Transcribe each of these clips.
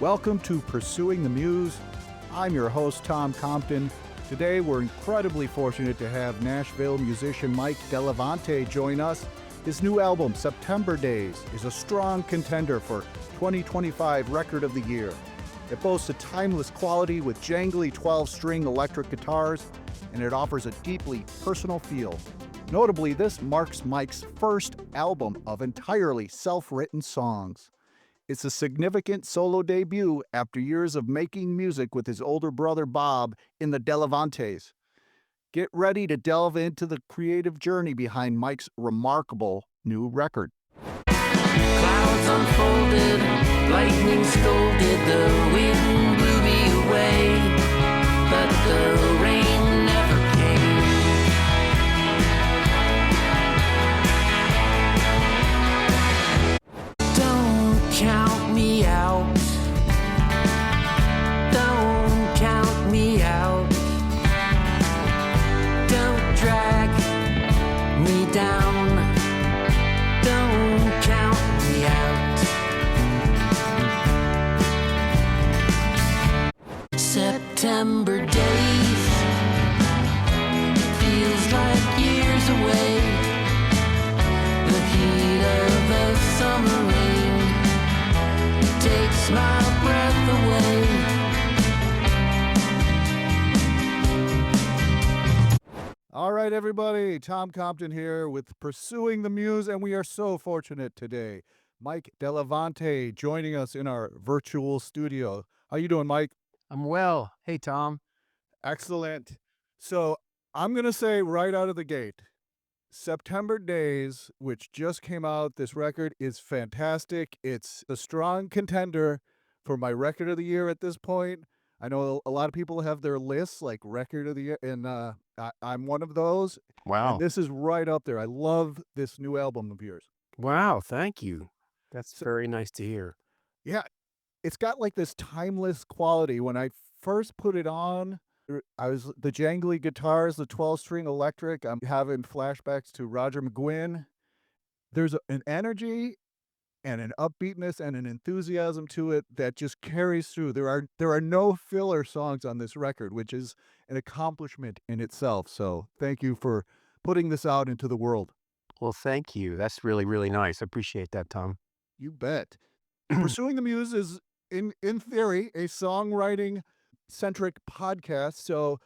Welcome to Pursuing the Muse. I'm your host, Tom Compton. Today, we're incredibly fortunate to have Nashville musician Mike Delevante join us. His new album, September Days, is a strong contender for 2025 Record of the Year. It boasts a timeless quality with jangly 12-string electric guitars, and it offers a deeply personal feel. Notably, this marks Mike's first album of entirely self-written songs. It's a significant solo debut after years of making music with his older brother Bob in the Delevantes. Get ready to delve into the creative journey behind Mike's remarkable new record. Clouds unfolded, lightning scolded, the wind blew me away, but the rain never came. Don't count me out. Don't count me out. Don't drag me down. Don't count me out. September days feels like years away. The heat of the summer rain takes my breath away. All right, everybody, Tom Compton here with Pursuing the Muse, and we are so fortunate today. Mike Delevante joining us in our virtual studio. How you doing, Mike? I'm well. Hey, Tom. Excellent. So I'm going to say right out of the gate, September Days, which just came out, this record is fantastic. It's a strong contender for my Record of the Year at this point. I know a lot of people have their lists like Record of the Year, and I'm one of those. Wow. And this is right up there. I love this new album of yours. Wow. Thank you. That's very nice to hear. Yeah, it's got like this timeless quality. When I first put it on, I was the jangly guitars, the 12-string electric. I'm having flashbacks to Roger McGuinn. There's an energy and an upbeatness and an enthusiasm to it that just carries through. There are no filler songs on this record, which is an accomplishment in itself. So thank you for putting this out into the world. Well, thank you. That's really, really nice. I appreciate that, Tom. You bet. Pursuing the Muse is, in theory, a songwriting-centric podcast. So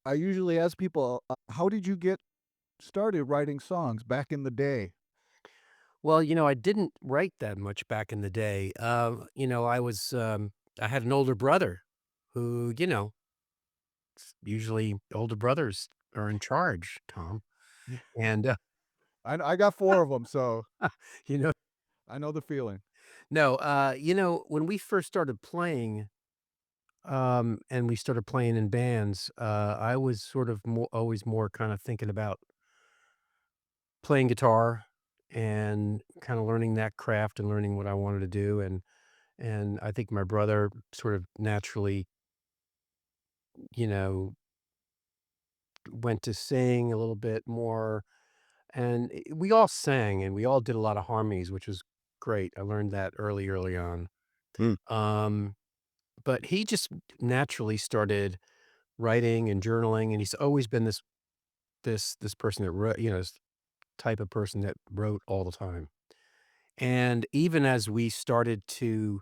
I usually ask people, how did you get started writing songs back in the day? Well, I didn't write that much back in the day. I had an older brother who, usually older brothers are in charge, Tom. And, I got 4 of them, so you know, I know the feeling. no, when we first started playing, and we started playing in bands, I was sort of always more kind of thinking about playing guitar and kind of learning that craft and learning what I wanted to do. And I think my brother sort of naturally, you know, went to sing a little bit more. And we all sang and we all did a lot of harmonies, which was great. I learned that early on. Um, but he just naturally started writing and journaling, and he's always been this person that wrote, this type of person that wrote all the time. And even as we started to,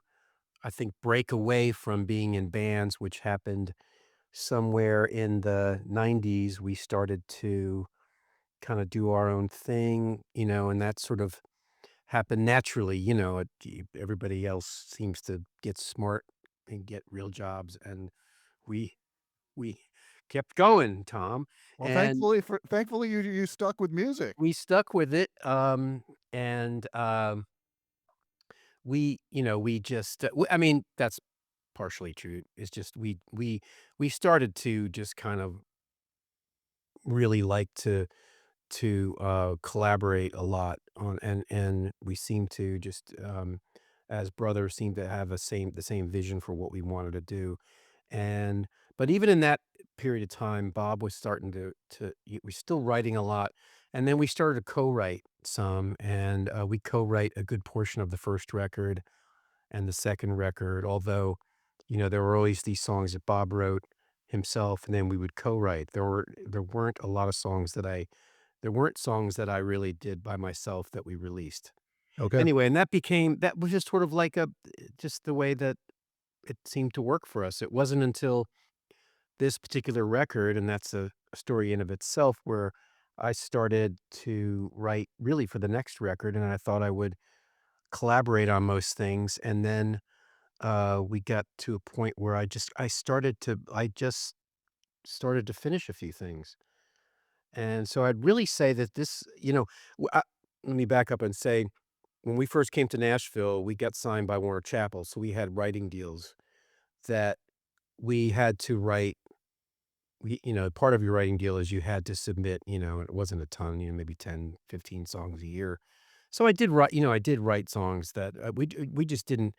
I think, break away from being in bands, which happened somewhere in the 90s, we started to kind of do our own thing, and that sort of happened naturally. Everybody else seems to get smart and get real jobs, and we we kept going, Tom. Well, And thankfully you stuck with music. we stuck with it. And we just, I mean, that's partially true. It's just we started to just kind of really like to collaborate a lot on, and we seem to just, as brothers, seem to have the same vision for what we wanted to do. And but even in that period of time, Bob was starting to we're still writing a lot, and then we started to co-write some, and we co-write a good portion of the first record. and the second record, although, there were always these songs that Bob wrote himself, and then we would co-write. There weren't a lot of songs that there weren't songs that I really did by myself that we released. Okay. Anyway, and that was just sort of like just the way that it seemed to work for us. It wasn't until this particular record, and that's a story in of itself, where I started to write really for the next record, and I thought I would collaborate on most things, and then, we got to a point where I just started to finish a few things. And so I'd really say that this, let me back up and say, when we first came to Nashville, we got signed by Warner Chappell, so we had writing deals that we had to write. Part of your writing deal is you had to submit, it wasn't a ton, maybe 10, 15 songs a year. So I did write songs that we just didn't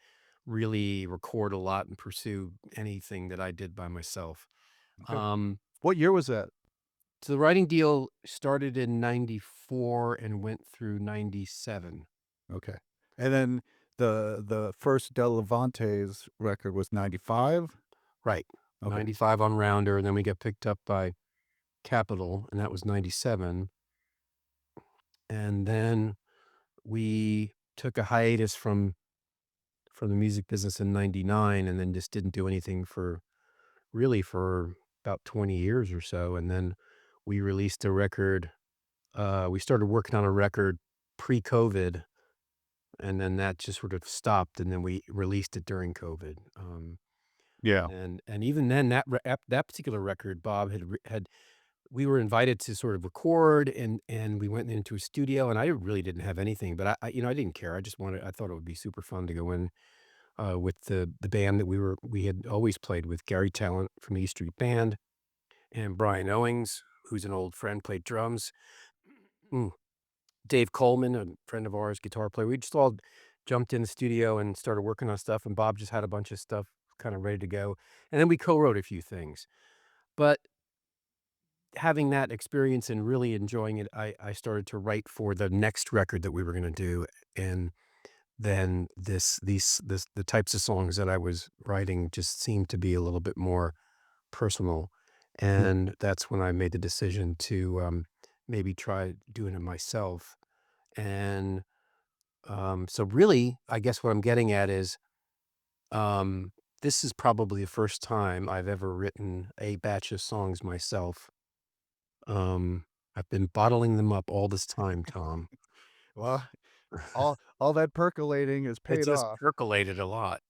really record a lot and pursue anything that I did by myself. Okay. Um, What year was that? so the writing deal started in 94 and went through 97. Okay. And then the first Delevantes record was 95? Right. Okay. 95 on Rounder, and then we got picked up by Capitol, and that was 97. And then we took a hiatus from the music business in 99, and then just didn't do anything for about 20 years or so. And then we released a record. We started working on a record pre-COVID, and then that just sort of stopped, and then we released it during COVID. Yeah. And even then, that particular record, Bob had we were invited to sort of record, and we went into a studio, and I really didn't have anything, but I didn't care. I thought it would be super fun to go in, with the band that we had always played with. Garry Tallent from the E Street Band, and Brian Owings, who's an old friend, played drums. Mm. Dave Coleman, a friend of ours, guitar player. We just all jumped in the studio and started working on stuff, and Bob just had a bunch of stuff kind of ready to go. And then we co-wrote a few things. But having that experience and really enjoying it, I started to write for the next record that we were going to do. And then the types of songs that I was writing just seemed to be a little bit more personal. Yeah. And that's when I made the decision to, maybe try doing it myself. And so really, I guess what I'm getting at is, this is probably the first time I've ever written a batch of songs myself. Um, I've been bottling them up all this time, Tom. Well, all that percolating has It paid just off. percolated a lot.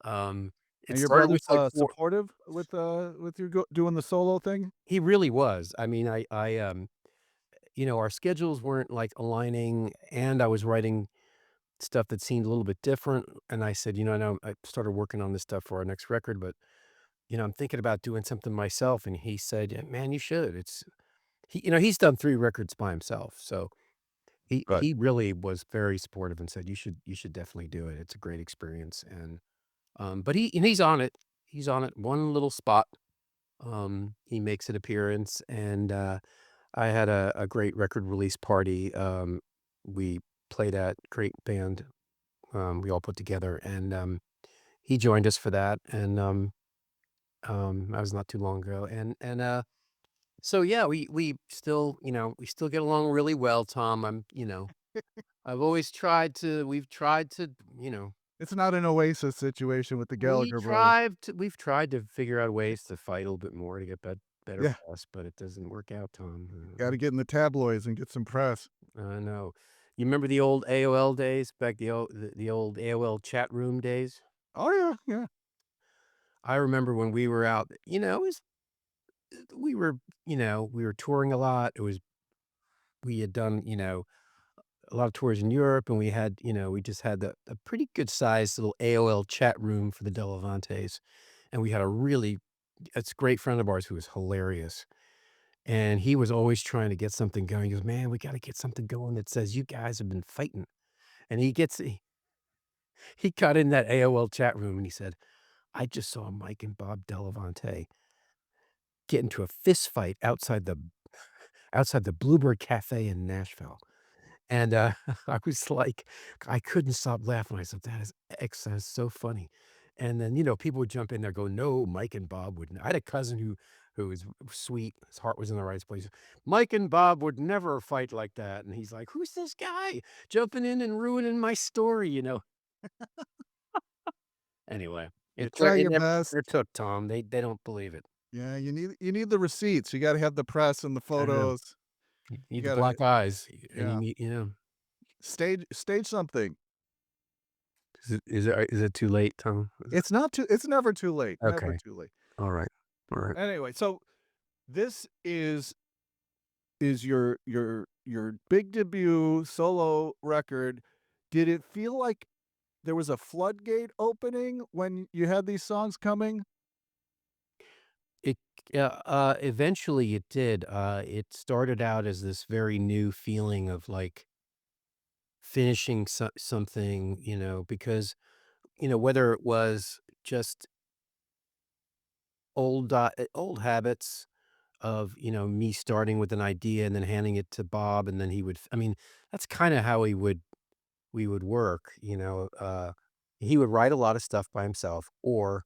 Um, it And your started with brother's, like four. supportive with you doing the solo thing? He really was. I mean, our schedules weren't like aligning, and I was writing stuff that seemed a little bit different. And I said, I know I started working on this stuff for our next record, but I'm thinking about doing something myself. And he said, "Yeah, man, you should." He's done 3 records by himself. So Good. he really was very supportive and said, "You should definitely do it. It's a great experience." And, but he's on it. He's on it. One little spot. He makes an appearance, and, I had a great record release party. We played at, great band, we all put together, and, he joined us for that. And, that was not too long ago. So yeah, we still get along really well, Tom. We've tried to, you know, It's not an Oasis situation with the Gallagher brothers. we've tried to figure out ways to fight a little bit more to get better Yeah, press, but it doesn't work out, Tom. gotta get in the tabloids and get some press. I know. You remember the old AOL days, back the old AOL chat room days? Oh, yeah, yeah. I remember when we were out, it was we were touring a lot. We had done, a lot of tours in Europe, and we just had a pretty good sized little AOL chat room for the Delevantes. And we had it's a great friend of ours who was hilarious. And he was always trying to get something going. He goes, "Man, we got to get something going that says you guys have been fighting." And he got in that AOL chat room and he said, "I just saw Mike and Bob Delevante get into a fist fight outside the Bluebird Cafe in Nashville." And, I was like I couldn't stop laughing. I said, "That is X, that is so funny." And then, people would jump in there, go, "No, Mike and Bob wouldn't." I had a cousin who was sweet, his heart was in the right place. "Mike and Bob would never fight like that." And he's like, "Who's this guy jumping in and ruining my story?" Anyway, You try it your never best. took, Tom. They don't believe it. Yeah, you need the receipts. You gotta have the press and the I know. photos. You You need the gotta black eyes, and you yeah. need Stage something. is it too late, Tom? It's never too late, never Okay. too late. Alright. Alright. Anyway, so this is your big debut solo record. Did it feel like there was a floodgate opening when you had these songs coming? It eventually it did. It started out as this very new feeling of, like, finishing something, because, whether it was just old habits of, me starting with an idea and then handing it to Bob, and then he would I mean, that's kinda how we would work, he would write a lot of stuff by himself, or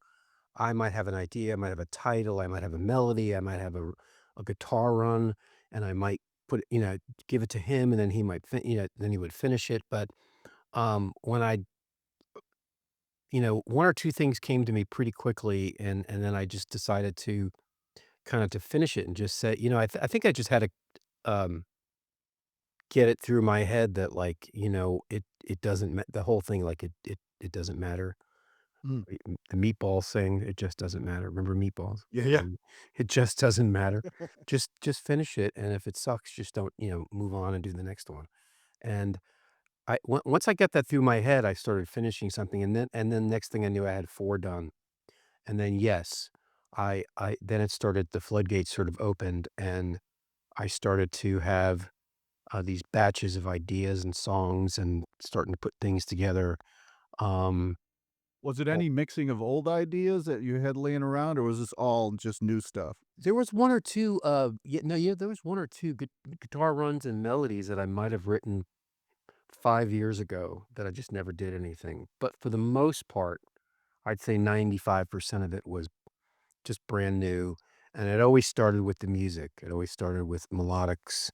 I might have an idea, I might have a title, I might have a melody, I might have a guitar run, and I might give it to him, and then he might then he would finish it, but, when 1 or 2 things came to me pretty quickly, and then I just decided to kinda to finish it and just say I think I just had to, um, get it through my head that, like, it doesn't the whole thing, like, it doesn't matter. Mm. The meatball thing, it just doesn't matter. Remember meatballs? Yeah, yeah. It just doesn't matter. Just finish it, and if it sucks, just don't, move on and do the next one. And once I got that through my head, I started finishing something, and then next thing I knew, I had 4 done. And then, yes, I then it started the floodgates sort of opened, and I started to have, these batches of ideas and songs and starting to put things together. Um Was it any mixing of old ideas that you had laying around, or was this all just new stuff? There was 1 or 2, there was 1 or 2 guitar runs and melodies that I might have written 5 years ago that I just never did anything, but for the most part, I'd say 95% of it was just brand new, and it always started with the music. It always started with melodics,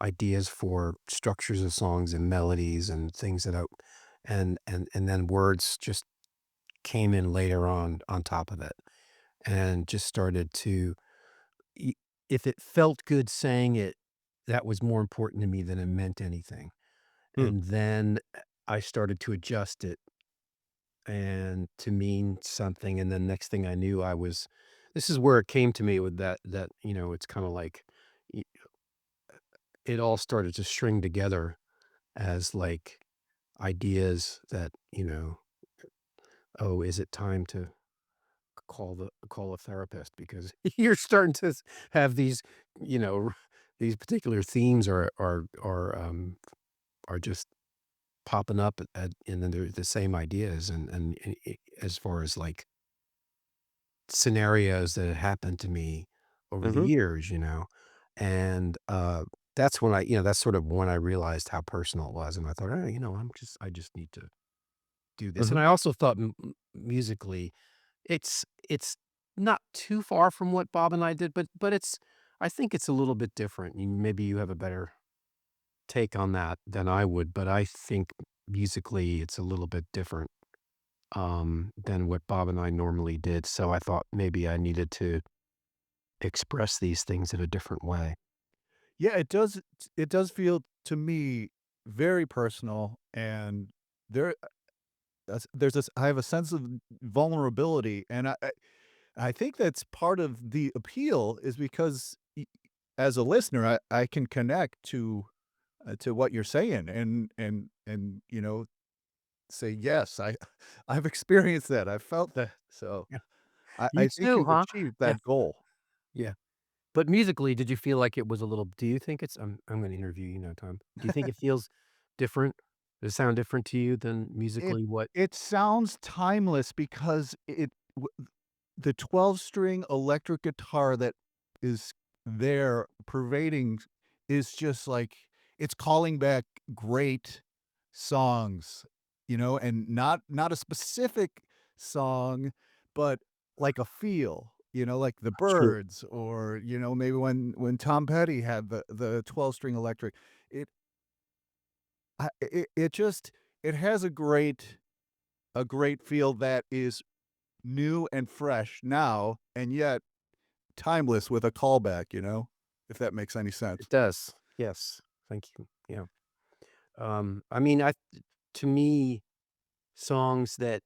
ideas for structures of songs and melodies and things that I and then words just came in later on top of it, and just started to I if it felt good saying it, that was more important to me than it meant anything, Hmm. and then, I started to adjust it and to mean something, and then next thing I knew, this is where it came to me with that, it's kinda like y it all started to string together as, like, ideas that, "Oh, is it time to call a therapist because you're starting to have these, these particular themes are just popping up and then they're the same ideas as far as like scenarios that have happened to me over the Mhm. years, and that's when that's sort of when I realized how personal it was, and I thought, oh, I just need to do this, and Mhm. I also thought musically it's not too far from what Bob and I did, but I think it's a little bit different. Maybe you have a better take on that than I would, but I think musically it's a little bit different, than what Bob and I normally did, so I thought maybe I needed to express these things in a different way. Yeah, it does feel to me very personal, and there there's this I have a sense of vulnerability, and I think that's part of the appeal is because as a listener, I can connect to what you're saying and say, "Yes, I've experienced that. I've felt that." So, Yeah. I You think too, you've huh? achieved Yeah, that goal. yeah. But musically, did you feel like it was a little do you think it's I'm gonna interview you now, Tom. Do you think it feels different? Does it sound different to you than It musically what it sounds timeless because the 12-string electric guitar that is there pervading is just like it's calling back great songs, you know, and not a specific song, but like a feel, you know, like the Sure. Birds or, you know, maybe when Tom Petty had the 12-string electric. It it just it has a great feel that is new and fresh now, and yet timeless with a callback, you know, if that makes any It sense. does. Yes. Thank you. Yeah. I mean, to me, songs that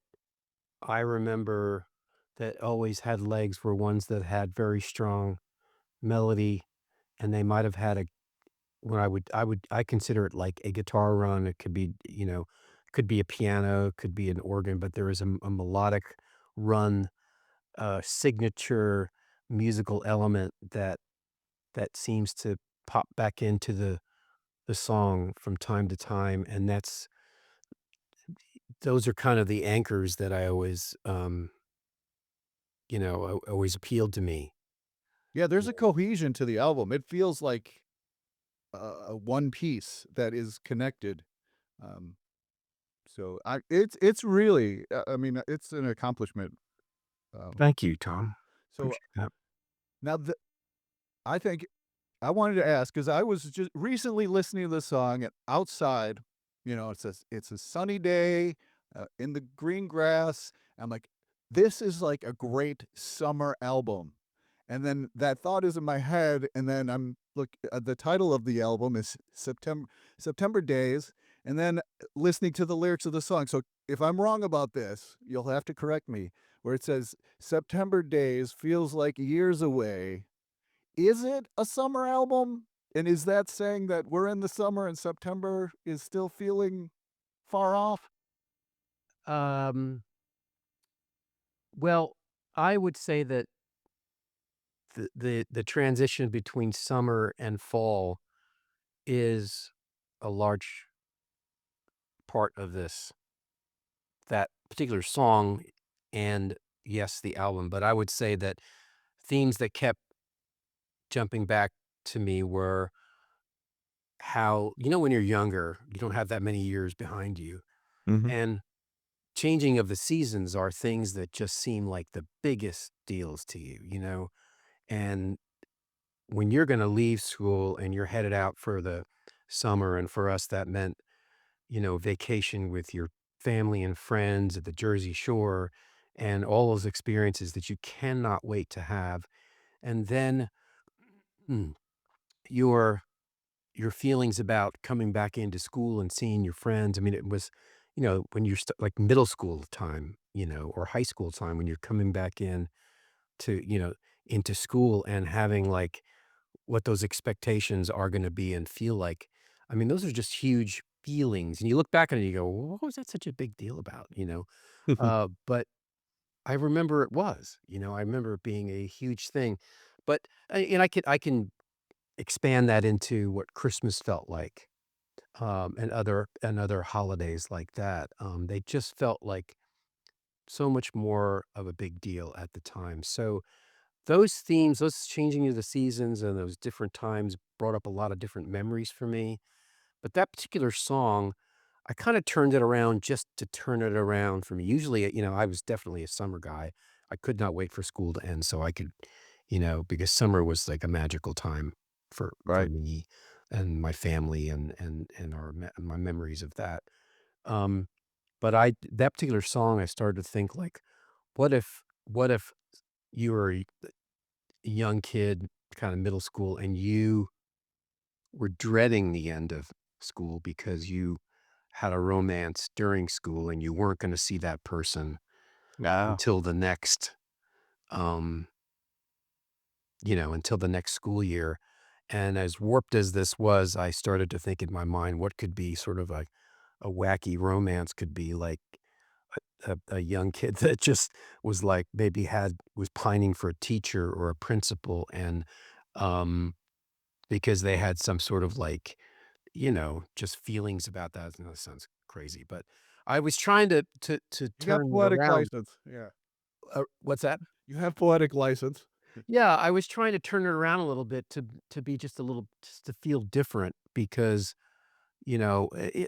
I remember that always had legs were ones that had very strong melody, and they might have had a when I consider it like a guitar run. It could be, could be a piano, could be an organ, but there is a melodic run, signature musical element that seems to pop back into the song from time to time, and those are kind of the anchors that I always, always appealed to me. Yeah, there's Yeah. a cohesion to the album. It feels like a one piece that is connected. Um, so it's really I mean it's an accomplishment. Um, Thank you, Tom. so Appreciate that. now I think I wanted to ask because I was just recently listening to the song and outside, you know, it's a sunny day in the green grass. I'm like, this is like a great summer album. And then that thought is in my head, and then I'm look. The title of the album is September Days, and then listening to the lyrics of the song. So if I'm wrong about this, you'll have to correct me. Where it says September Days feels like years away, is it a summer album? And is that saying that we're in the summer and September is still feeling far off? Um, well, I would say that the transition between summer and fall is a large part of that particular song and, yes, the album, but I would say that themes that kept jumping back to me were how when you're younger, you don't have that many years behind you, Mhm. and changing of the seasons are things that just seem like the biggest deals to you, and when you're gonna leave school and you're headed out for the summer, and for us, that meant, vacation with your family and friends at the Jersey Shore and all those experiences that you cannot wait to have, and then, mm, your your feelings about coming back into school and seeing your friends. I mean, it was, when you're like middle school time, or high school time when you're coming back in to, into school and having like what those expectations are going to be and feel like. I mean, those are just huge feelings. And you look back on it and you go, "Well, what was that such a big deal about?" But I remember it was, I remember it being a huge thing. But, and I can expand that into what Christmas felt like, and other holidays like that. They just felt like so much more of a big deal at the time. So those themes, those changing of the seasons and those different times brought up a lot of different memories for me. But that particular song, I kind of turned it around just to turn it around for me. Usually, I was definitely a summer guy. I could not wait for school to end so I could, because summer was like a magical time for Right. me and my family and my memories of that. Um, but that particular song, I started to think like, what if you were a young kid, kind of middle school, and you were dreading the end of school because you had a romance during school and you weren't going to see that person Yeah. until the next um until the next school year. And as warped as this was, I started to think in my mind what could be sort of a wacky romance could be like a young kid that just was like maybe was pining for a teacher or a principal, and um because they had some sort of like, just feelings about that. And that sounds crazy, but I was trying to You got turn it poetic around. license. Yeah. What's that? You have poetic license. Yeah, I was trying to turn it around a little bit to be just to feel different because,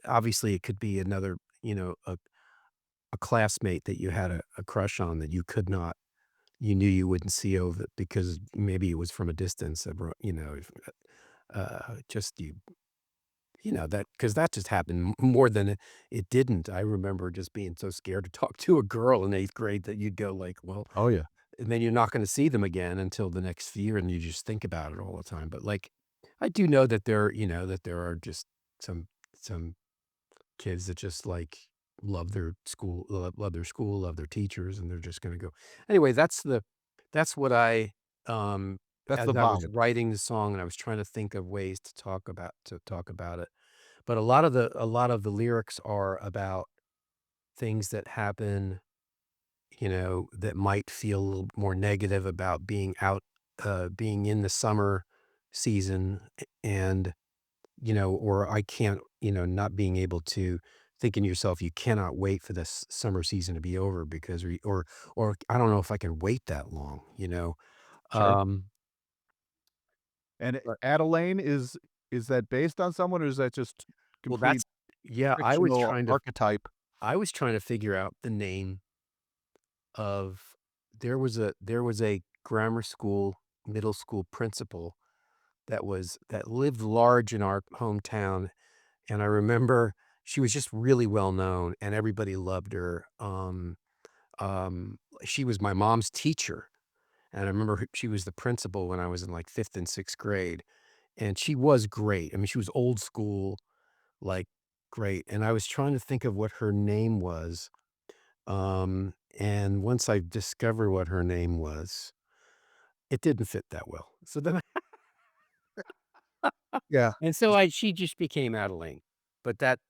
obviously it could be another, a classmate that you had a crush on that you knew you wouldn't see over because maybe it was from a distance, just that because that just happened more than it didn't. I remember just being so scared to talk to a girl in 8th grade that you'd go like, well, Oh yeah. and then you're not gonna see them again until the next year, and you just think about it all the time. But, like, I do know that there are just some kids that just, like, love their school, love their teachers, and they're just gonna go anyway, that's what That's as the I was vibe. writing the song and I was trying to think of ways to talk about it. But a lot of the lyrics are about things that happen, that might feel a little more negative about being in the summer season and, or I can't, not being able to thinking to yourself, you cannot wait for this summer season to be over because or I don't know if I can wait that long. Sure. Um, And but Adeline is that based on someone or is that just well, complete that's yeah, fictional archetype? I was trying to figure out the name of there was a grammar school, middle school principal that lived large in our hometown, and I remember she was just really well known, and everybody loved her. She was my mom's teacher, and I remember she was the principal when I was in, like, 5th and 6th grade, and she was great. I mean, she was old school, like, great, and I was trying to think of what her name was, and once I discovered what her name was, it didn't fit that well. So then Yeah. and so she just became Adeline, but that's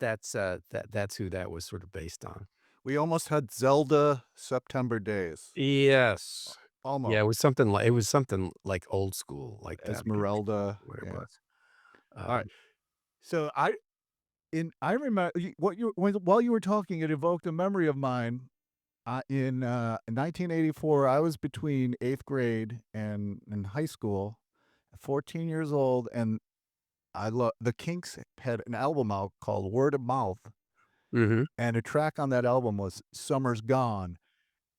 who that was sort of based on. We almost had Zelda September Days. Yes. Yeah, Almost. it was something like old school like that, I can't think Esmeralda. what it Yeah. was. All right. Um, So I remember while you were talking, it evoked a memory of mine. In 1984, I was between 8th grade and in high school, 14 years old, and I love the Kinks had an album out called Word of Mouth, mhm. and a track on that album was Summer's Gone.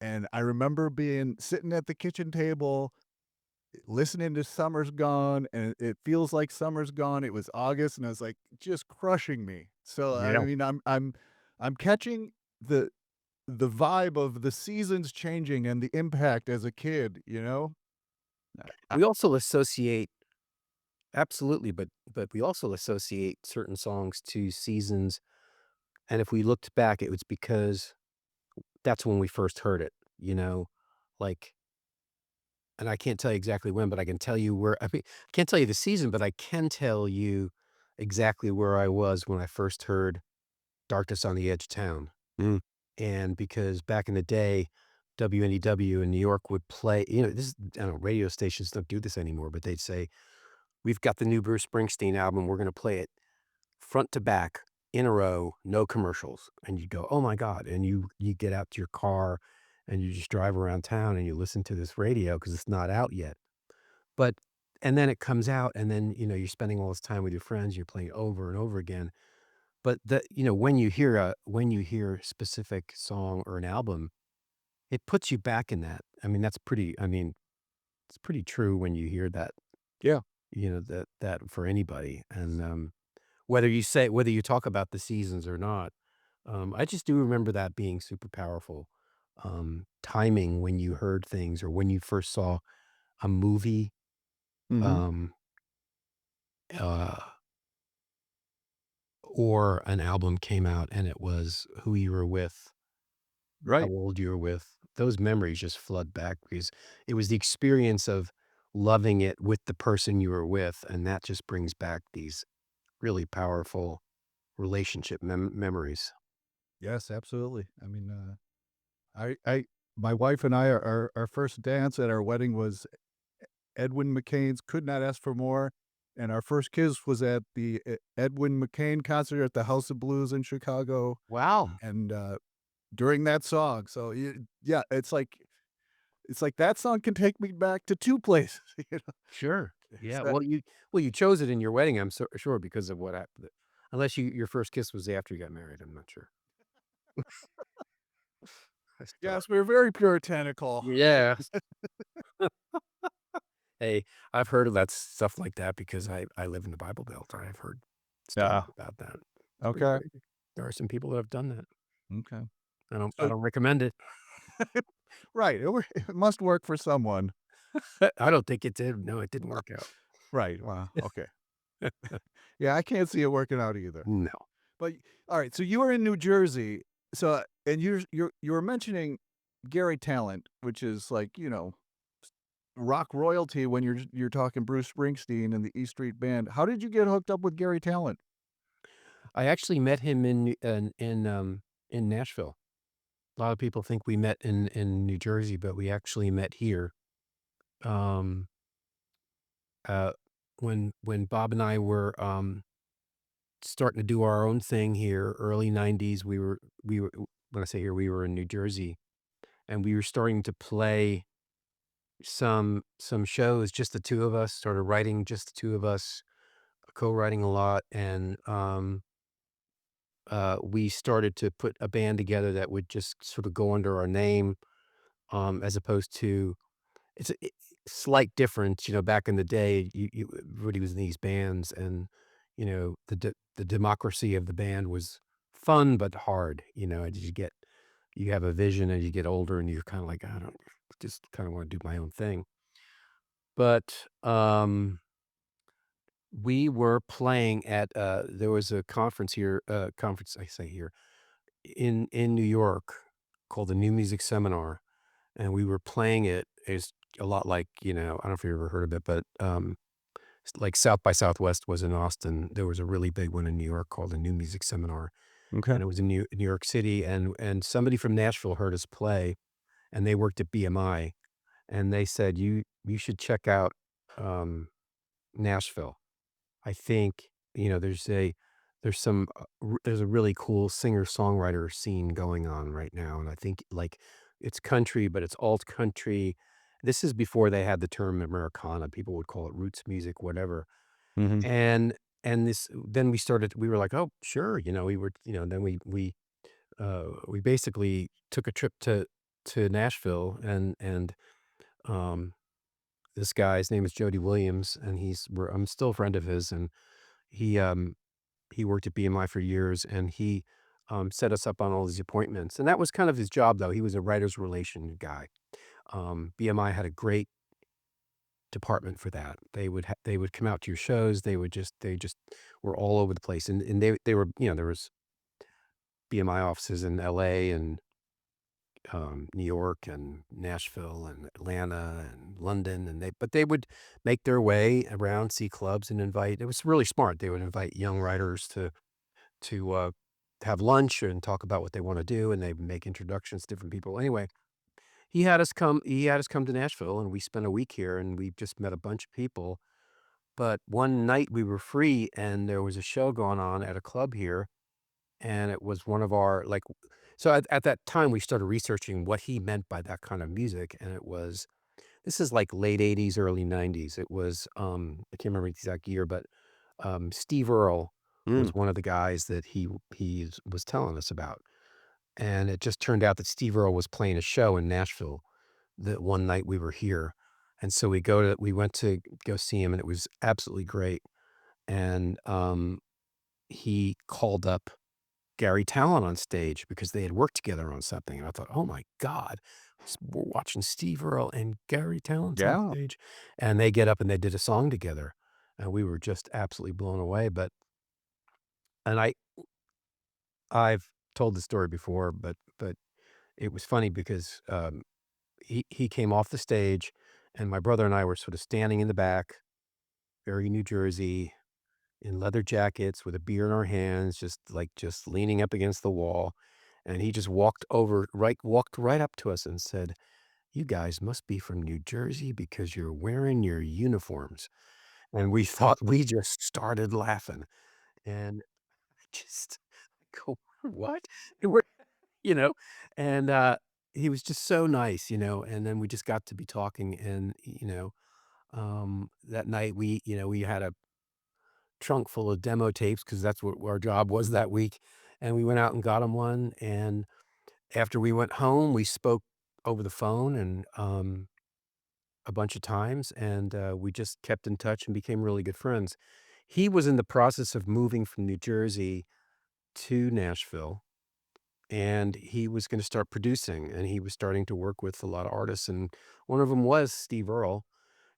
And I remember being sitting at the kitchen table listening to Summer's Gone, and it feels like summer's gone. It was August, and I was like, just crushing me. So I Yeah. mean, I'm catching the vibe of the seasons changing and the impact as a kid, you know? We also associate absolutely, but we also associate certain songs to seasons, and if we looked back, it was because that's when we first heard it, like and I can't tell you exactly when, but I can tell you where I can't tell you the season, but I can tell you exactly where I was when I first heard Darkness on the Edge of Town. Mm. And because back in the day, WNEW in New York would play, I don't know, radio stations don't do this anymore, but they'd say, "We've got the new Bruce Springsteen album. We're gonna play it front to back in a row, no commercials." And you go, "Oh my god." And you get out to your car and you just drive around town and you listen to this radio because it's not out yet. But and then it comes out and then, you're spending all this time with your friends, you're playing it over and over again. But when you hear a specific song or an album, it puts you back in that. I mean, it's pretty true when you hear that, Yeah. that for anybody. And, whether you talk about the seasons or not, I just do remember that being super powerful. Timing when you heard things or when you first saw a movie, Mhm. um, uh, or an album came out and it was who you were with, how Right. old you were with, those memories just flood back because it was the experience of loving it with the person you were with, and that just brings back these really powerful relationship memories. Yes, absolutely. I mean, I my wife and I, our first dance at our wedding was Edwin McCain's "Could Not Ask for More," and our first kiss was at the Edwin McCain concert at the House of Blues in Chicago, Wow. and, during that song, so yeah, it's like that song can take me back to 2 places, you know? Sure. It's Yeah. that Well, you chose it in your wedding, I'm sure because of what happened. Unless your first kiss was after you got married, I'm not sure. Sorry. Yes, we're very puritanical. Yeah. Hey, I've heard of that stuff like that because I live in the Bible Belt. I've heard stories Yeah. about that. It's pretty Okay. crazy. There are some people that have done that. Okay. I So don't recommend it. right, it must work for someone. I don't think it did. No, it didn't work out. Right, well, okay. Yeah, I can't see it working out either. No. But alright, so you were in New Jersey, so and you were mentioning Garry Tallent, which is like, rock royalty when you're talking Bruce Springsteen and the E Street Band. How did you get hooked up with Garry Tallent? I actually met him in Nashville. A lot of people think we met in New Jersey, but we actually met here. Um, uh, when Bob and I were, starting to do our own thing here, early '90s, we were when I say here, we were in New Jersey, and we were starting to play some shows, just the 2 of us, started writing just the 2 of us, co-writing a lot, and, we started to put a band together that would just sort of go under our name, as opposed to it's a slight difference, back in the day, everybody was in these bands and, the democracy of the band was fun but hard, as you have a vision as you get older and you're kinda like, "I don't just kinda wanna do my own thing." But, we were playing at, there was a conference here, conference, I say here, in New York called the New Music Seminar, and we were playing it. It's a lot like, I don't know if you ever heard of it, but, like South by Southwest was in Austin. There was a really big one in New York called the New Music Seminar, Okay. and it was in New York City, and somebody from Nashville heard us play, and they worked at BMI, and they said, "You should check out, um, Nashville. I think, there's a really cool singer-songwriter scene going on right now, and I think, like, it's country, but it's alt country." This is before they had the term Americana. People would call it roots music, whatever. Mhm. And then we were like, "Oh, sure," we were then we basically took a trip to Nashville and, um, this guy, his name is Jody Williams, and I'm still a friend of his, and he, he worked at BMI for years, and he, set us up on all these appointments, and that was kind of his job, though. He was a writers relation guy. BMI had a great department for that. They would come out to your shows. They just were all over the place, and they were, there was BMI offices in LA and, New York and Nashville and Atlanta and London, but they would make their way around, see clubs, and invite. It was really smart. They would invite young writers to have lunch and talk about what they wanna do, and they make introductions to different people. Anyway, he had us come to Nashville, and we spent a week here, and we just met a bunch of people, but one night we were free, and there was a show going on at a club here, and it was one of our, like, so at that time, we started researching what he meant by that kind of music, and this is like late '80s, early '90s. It was, I can't remember the exact year, but, Steve Earle Mm. was one of the guys that he was telling us about, and it just turned out that Steve Earle was playing a show in Nashville that one night we were here, and so we went to go see him, and it was absolutely great, and, he called up Garry Tallent on stage because they had worked together on something, and I thought, "Oh my god, we're watching Steve Earle and Garry Tallent's on Yeah. stage," and they get up and they did a song together, and we were just absolutely blown away, and I've told the story before, but it was funny because, he came off the stage, and my brother and I were sort of standing in the back, very New Jersey, in leather jackets with a beer in our hands, just leaning up against the wall, and he just walked right up to us and said, "You guys must be from New Jersey because you're wearing your uniforms." And we just started laughing, and just go, "What?" And we're you know, and, he was just so nice, and then we just got to be talking and, that night we had trunk full of demo tapes because that's what our job was that week, and we went out and got him one, and after we went home, we spoke over the phone and, a bunch of times, and, we just kept in touch and became really good friends. He was in the process of moving from New Jersey to Nashville, and he was gonna start producing, and he was starting to work with a lot of artists, and one of them was Steve Earle.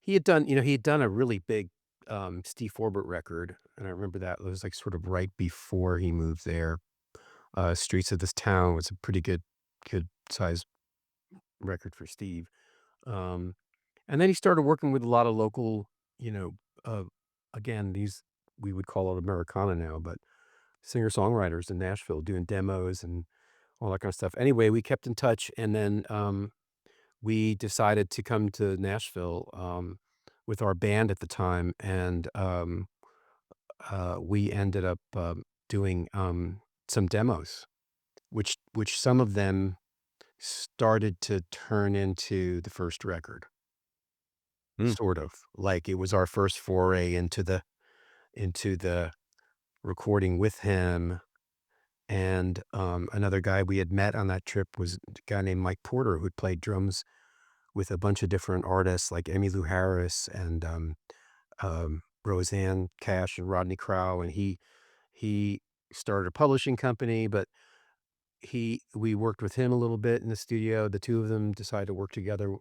He had done a really big, Steve Forbert record, and I remember that it was, like, sort of right before he moved there. Streets of This Town was a pretty good sized record for Steve. Um, and then he started working with a lot of local, you know, uh, again, these we would call it Americana now, but singer-songwriters in Nashville doing demos and all that kind of stuff. Anyway, we kept in touch, and then, we decided to come to Nashville, with our band at the time, and, we ended up, doing, some demos, which some of them started to turn into the first record, Mm. sort of. Like, it was our first foray into the recording with him, and, another guy we had met on that trip was a guy named Mike Porter who'd played drums with a bunch of different artists like Emmylou Harris and, Roseanne Cash and Rodney Crowell, and he started a publishing company, but we worked with him a little bit in the studio. The 2 of them decided to work together,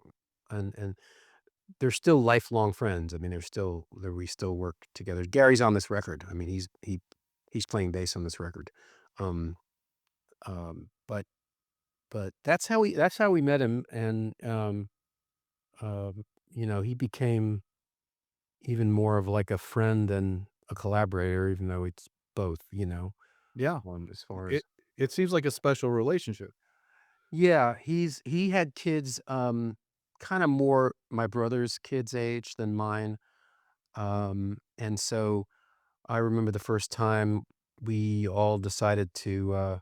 and they're still lifelong friends. I mean, we still work together. Gary's on this record. I mean, he's playing bass on this record. Um, but that's how we met him, and, he became even more of, like, a friend than a collaborator, even though it's both, Yeah. as far as It it seems like a special relationship. Yeah, he had kids, kinda more my brother's kids' age than mine, and so I remember the first time we all decided to,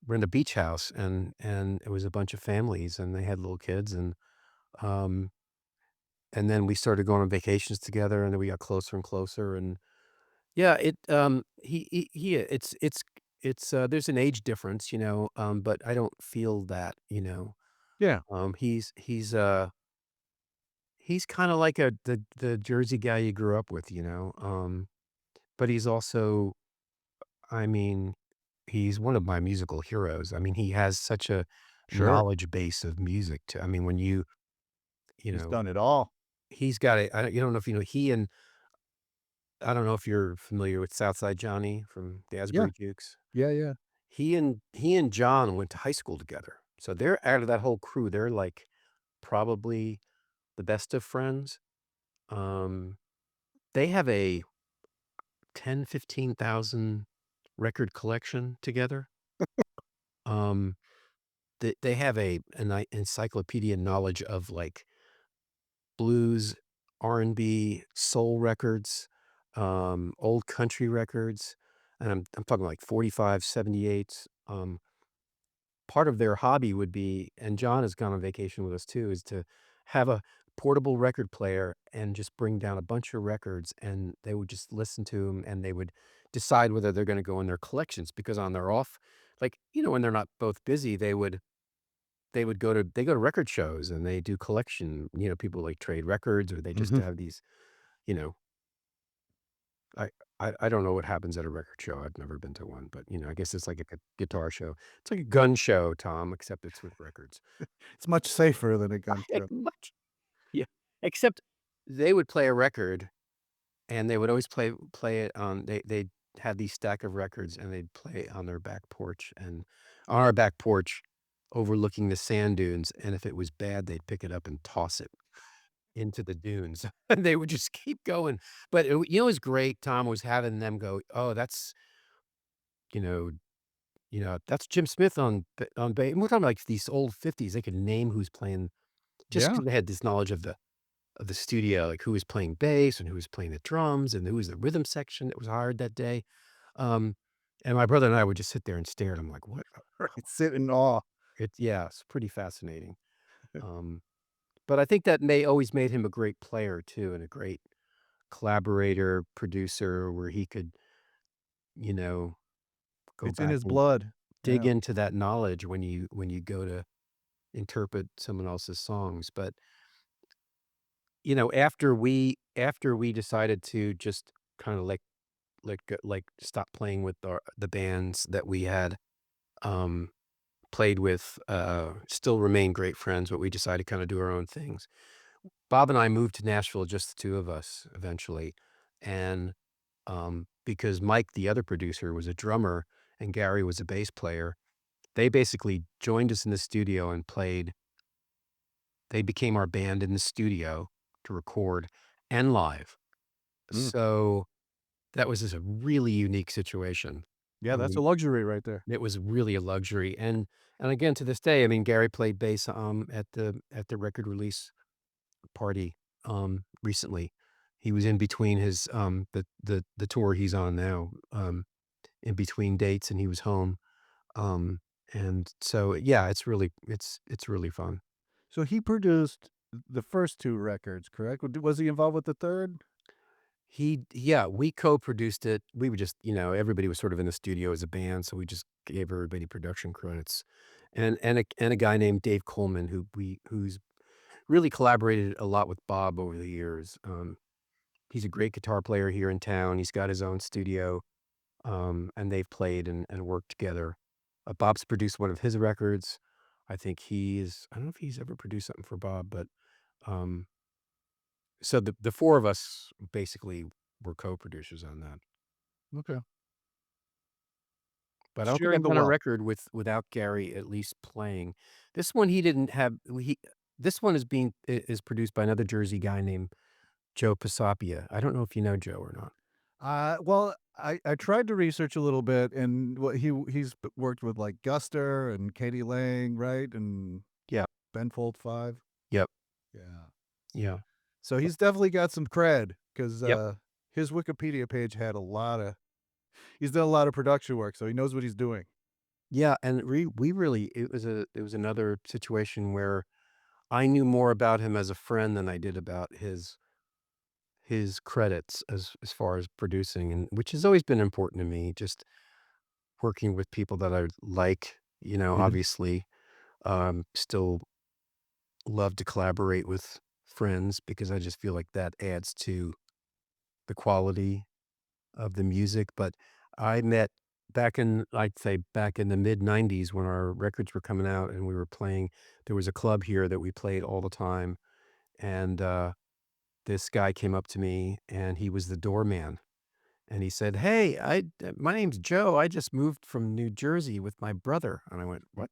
rent a beach house, and it was a bunch of families, and they had little kids, um, and then we started going on vacations together, and then we got closer and closer, and yeah, there's an age difference, but I don't feel that, Yeah. he's kinda like the Jersey guy you grew up with, but he's also I mean, he's one of my musical heroes. I mean, he has such a Sure. knowledge base of music to I mean, when you He's know, done it all. he's got a I you don't know if you know, he and I don't know if you're familiar with Southside Johnny from the Yeah. Asbury Jukes. Yeah, yeah. He and John went to high school together. So they're out of that whole crew, they're, like, probably the best of friends. Um, they have a 15,000 record collection together. Um, they have an encyclopedia knowledge of, like, blues, R&B, soul records, old country records, and I'm talking like 45, 78s. Part of their hobby would be and John has gone on vacation with us too, is to have a portable record player and just bring down a bunch of records, and they would just listen to them, and they would decide whether they're gonna go in their collections, because on their off when they're not both busy, they go to record shows, and they do collection, people, like, trade records, or they just Mhm. have these, you know I I don't know what happens at a record show, I've never been to one, but, I guess it's like a guitar show. It's like a gun show, Tom, except it's with records. It's much safer than a gun Like, show. much Yeah, except they would play a record, and they would always play it on they'd have these stack of records, and they'd play it on their back porch, and on our back porch, overlooking the sand dunes, and if it was bad, they'd pick it up and toss it into the dunes, and they would just keep going, but what's great, Tom, was having them go, "Oh, you know that's Jim Smith on ba" and we're talking like these old '50s, they could name who's playing just Yeah. because they had this knowledge of the studio, like who was playing bass and who was playing the drums and who was the rhythm section that was hired that day. Um, and my brother and I would just sit there and stare at him like, "What?" Right. Sit in awe. Yeah, it's pretty fascinating. Um, but I think that may always made him a great player too and a great collaborator, producer, where he could, you know, go It's in back his and blood. dig Yeah. into that knowledge when you go to interpret someone else's songs. But, after we decided to just kinda stop playing with the bands that we had, um, played with, still remain great friends, but we decided to kinda do our own things. Bob and I moved to Nashville, just the 2 of us, eventually, and, because Mike, the other producer, was a drummer and Garry was a bass player, they basically joined us in the studio and played. They became our band in the studio to record and live. Mm. So, that was just a really unique situation. Yeah, that's a Um, luxury right there. it was really a luxury, and again, to this day, I mean, Garry played bass, at the record release party, recently. He was in between his, the tour he's on now, in between dates, and he was home, um, and so, yeah, it's really fun. So he produced the first 2 records, correct? Was he involved with the 3rd? Yeah, we co-produced it. We were just, everybody was sort of in the studio as a band, so we just gave everybody production credits. And a guy named Dave Coleman who's really collaborated a lot with Bob over the years. He's a great guitar player here in town. He's got his own studio, and they've played and worked together. Bob's produced one of his records. I don't know if he's ever produced something for Bob, but um, so the 4 of us basically were co-producers on that. Okay. But I don't think Sharing I've the done a wealth. record without Garry at least playing. This one he didn't have he this one is produced by another Jersey guy named Joe Pisapia. I don't know if you know Joe or not. Well, I tried to research a little bit, and what worked with, like, Guster and Katie Lang, right? And Yeah. Ben Fold 5? Yep. Yeah. Yeah. So he's definitely got some cred 'cause, Yep. his Wikipedia page had a lotta he's done a lot of production work, so he knows what he's doing. Yeah, and we really it was another situation where I knew more about him as a friend than I did about his credits as far as producing, and which has always been important to me, just working with people that I like, Mhm. obviously, still love to collaborate with friends because I just feel like that adds to the quality of the music. But I met I'd say back in the mid 90s when our records were coming out and we were playing, there was a club here that we played all the time. And this guy came up to me and he was the doorman. And he said, "Hey, my name's Joe. I just moved from New Jersey with my brother." And I went, "What?"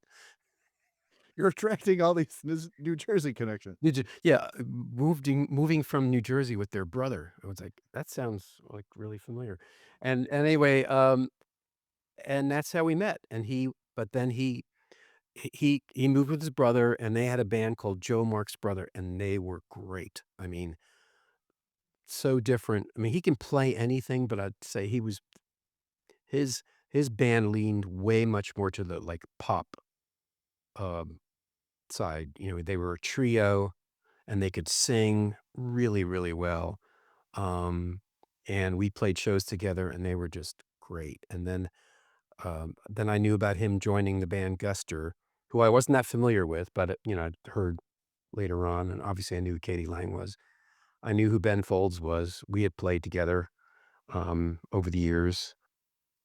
You're attracting all these New Jersey connections. Yeah, moving from New Jersey with their brother. I was like, "That sounds, like, really familiar." And anyway, and that's how we met, and but then he moved with his brother, and they had a band called Joe Mark's Brother, and they were great. I mean, so different. I mean, he can play anything, but I'd say his his band leaned way much more to the, like, pop, um, side. They were a trio, and they could sing really, really well. Um, and we played shows together and they were just great. And then I knew about him joining the band Guster, who I wasn't that familiar with, but, I'd heard later on, and obviously I knew who Katie Lang was. I knew who Ben Folds was. We had played together, over the years,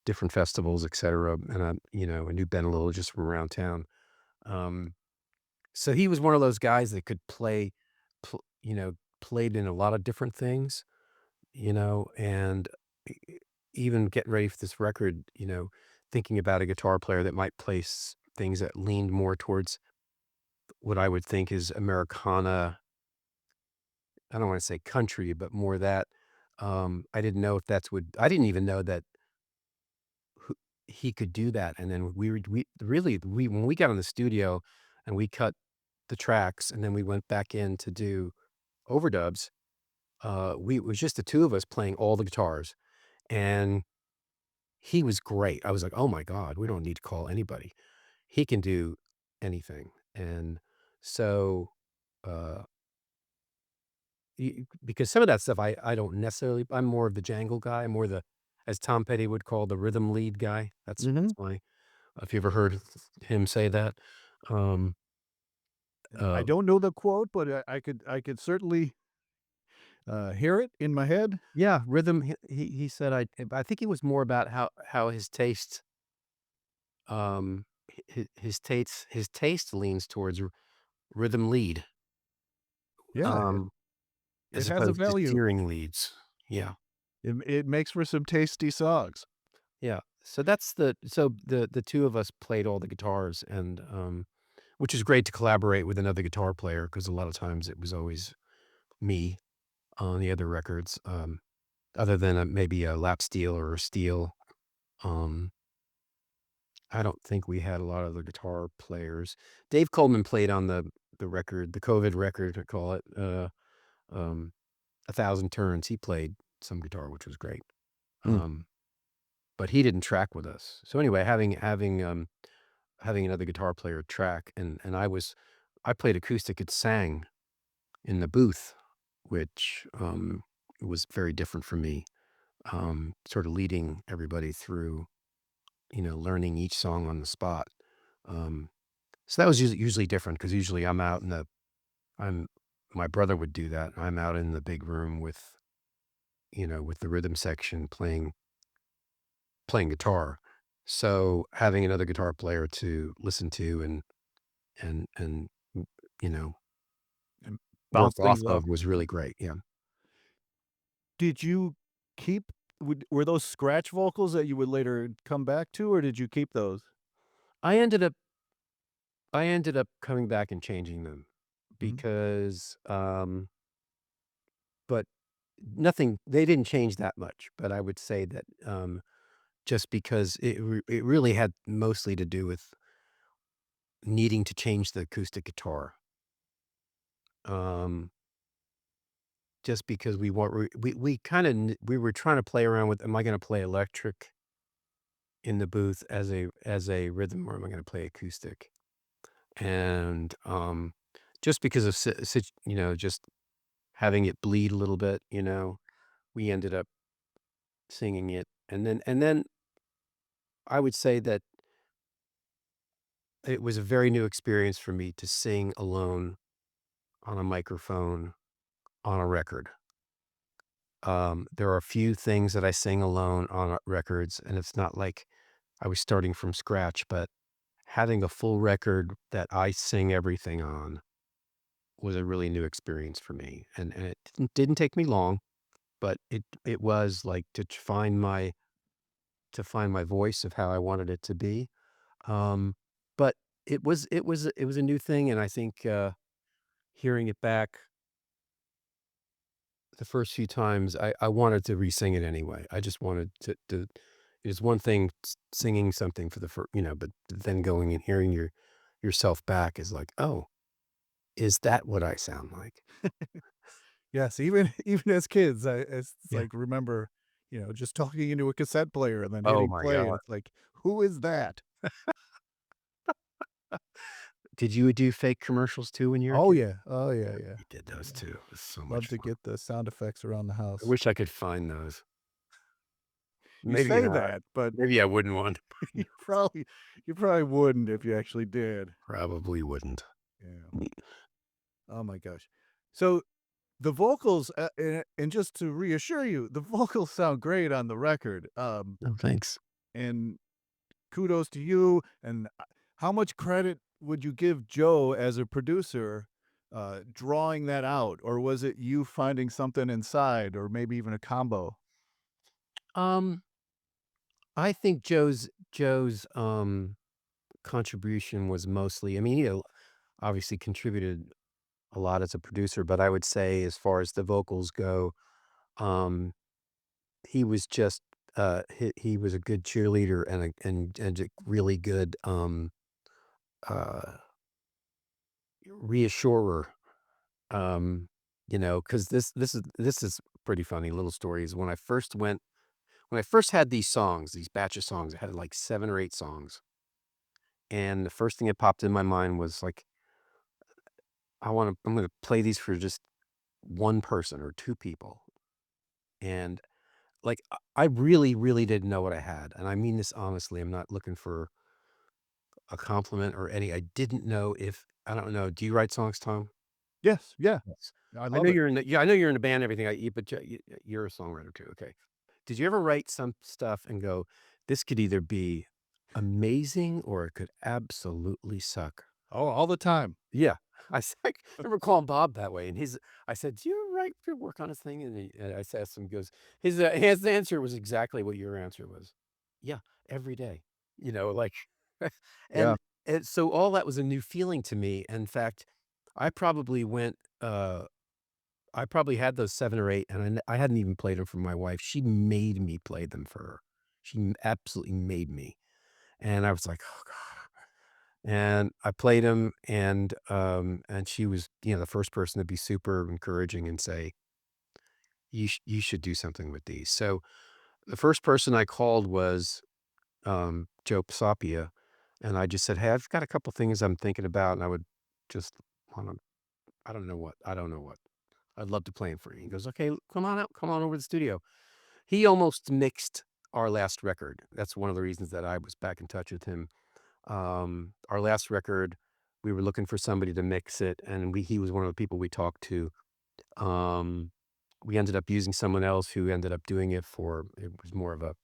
different festivals, etcetera, and I knew Ben a little just from around town. Um, so he was one of those guys that could played in a lot of different things. And even getting ready for this record, thinking about a guitar player that might play things that leaned more towards what I would think is Americana. I don't want to say country, but more that. I didn't know if I didn't even know that who, he could do that. And then when we got in the studio and we cut the tracks and then we went back in to do overdubs, it was just the 2 of us playing all the guitars. And he was great. I was like, "Oh my god, we don't need to call anybody. He can do anything." And so, uh, because some of that stuff I don't necessarily. I'm more of the jangle guy. I'm more the, as Tom Petty would call, the rhythm lead guy. That's Mhm. my. If you ever heard him say that, um, I uh, don't know the quote, but I could certainly, hear it in my head. yeah, rhythm. He said I think it was more about how his taste, his taste leans towards rhythm lead, Yeah, um, it as has a opposed to value. steering leads. Yeah. It makes for some tasty songs. Yeah. So the 2 of us played all the guitars and, which is great to collaborate with another guitar player because a lot of times it was always me on the other records, other than, maybe a lap steel or a steel. Um, I don't think we had a lot of the guitar players. Dave Coleman played on the record, the COVID record, I call it, um, 1,000 Turns. He played some guitar, which was great. Mm. Um, but he didn't track with us. So anyway, having another guitar player track, and I played acoustic and sang in the booth, which, was very different for me, sort of leading everybody through, learning each song on the spot. Um, so that was usually different because usually I'm my brother would do that. I'm out in the big room with, with the rhythm section playing guitar. So having another guitar player to listen to and, you know, And work bounce off things off. of was really great, yeah. Did you keep were those scratch vocals that you would later come back to, or did you keep those? I ended up I ended up coming back and changing them Mhm. because, but nothing they didn't change that much, but I would say that, just because it really had mostly to do with needing to change the acoustic guitar, um, just because we kinda we were trying to play around with, am I gonna play electric in the booth as a rhythm, or am I gonna play acoustic? And, just because of just having it bleed a little bit, we ended up singing it, and then I would say that it was a very new experience for me to sing alone on a microphone on a record. There are a few things that I sing alone on, records, and it's not like I was starting from scratch, but having a full record that I sing everything on was a really new experience for me, and it didn't take me long, but it was like to find my voice of how I wanted it to be. Um, but it was a new thing, and I think, hearing it back the first few times, I wanted to re-sing it anyway. I just wanted to it's one thing singing something for the first, but then going and hearing yourself back is like, "Oh, is that what I sound like?" Yes, even even as kids, it's Yeah. like, remember, just talking into a cassette player and then Oh hitting my play, and god. it's like, "Who is that?" Did you do fake commercials too when you were a Oh, kid? yeah. Oh, yeah, Yeah, yeah. we did those Yeah. too. It was so much Love to fun. get the sound effects around the I house. wish I could find those. You Maybe say not. that, but Maybe I wouldn't want you to. probably wouldn't if you actually did. Probably wouldn't. Yeah. Oh my gosh. So the vocals, and just to reassure you, the vocals sound great on the record. No, thanks. And kudos to you. And how much credit would you give Joe as a producer, drawing that out, or was it you finding something inside, or maybe even a combo? Um, I think Joe's contribution was mostly, I mean, obviously contributed a lot as a producer, but I would say as far as the vocals go, um, he was just he was a good cheerleader and a really good uh reassurer. Um, because this is pretty funny little stories. When I first had these songs, these batch of songs, I had like 7 or 8 songs. And the first thing that popped in my mind was like, I'm gonna play these for just one person or two people. And like, I really, really didn't know what I had. And I mean this honestly. I'm not looking for a compliment or any. I didn't know if, I don't know. Do you write songs, Tom? Yes, yeah, Yes. I I know love it. you're in the, yeah, I know you're in a band and everything, but you're a songwriter too, okay. Did you ever write some stuff and go, "This could either be amazing or it could absolutely suck"? Oh, all the time. Yeah. I remember calling Bob that way, and I said, "Do you write your work on this thing?" And I asked him, he goes, his answer was exactly what your answer was. "Yeah, every day." Like, Yeah, and so all that was a new feeling to me. In fact, I probably went, I probably had those 7 or 8, and I hadn't even played them for my wife. She made me play them for her. She absolutely made me, and I was like, "Oh god." And I played them, and she was, the first person to be super encouraging and say, you should do something with these." So, the first person I called was, Joe Pisapia, and I just said, "Hey, I've got a couple things I'm thinking about, and I would just wanna I don't know what. I'd love to play 'em for you." He goes, "Okay, come on over to the studio." He almost mixed our last record. That's one of the reasons that I was back in touch with him. Our last record, we were looking for somebody to mix it, and he was one of the people we talked to. Um, we ended up using someone else who ended up doing it for, it was more of a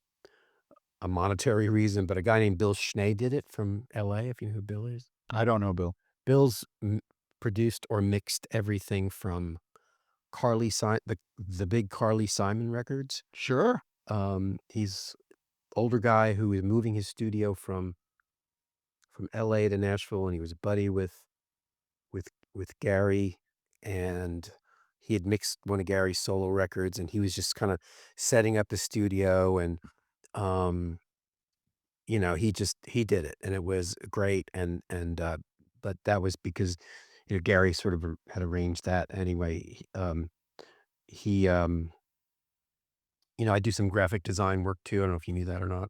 monetary reason, but a guy named Bill Schnee did it from LA, if you know who Bill is. I don't know, Bill. Bill's produced or mixed everything from the big Carly Simon records. Sure. He's older guy who is moving his studio from LA to Nashville, and he was a buddy with Garry, and he had mixed one of Garry's solo records, and he was just kinda setting up the studio, and, um, he did it, and it was great, but that was because, Garry sort of had arranged that anyway. He, I do some graphic design work too. I don't know if you knew that or not.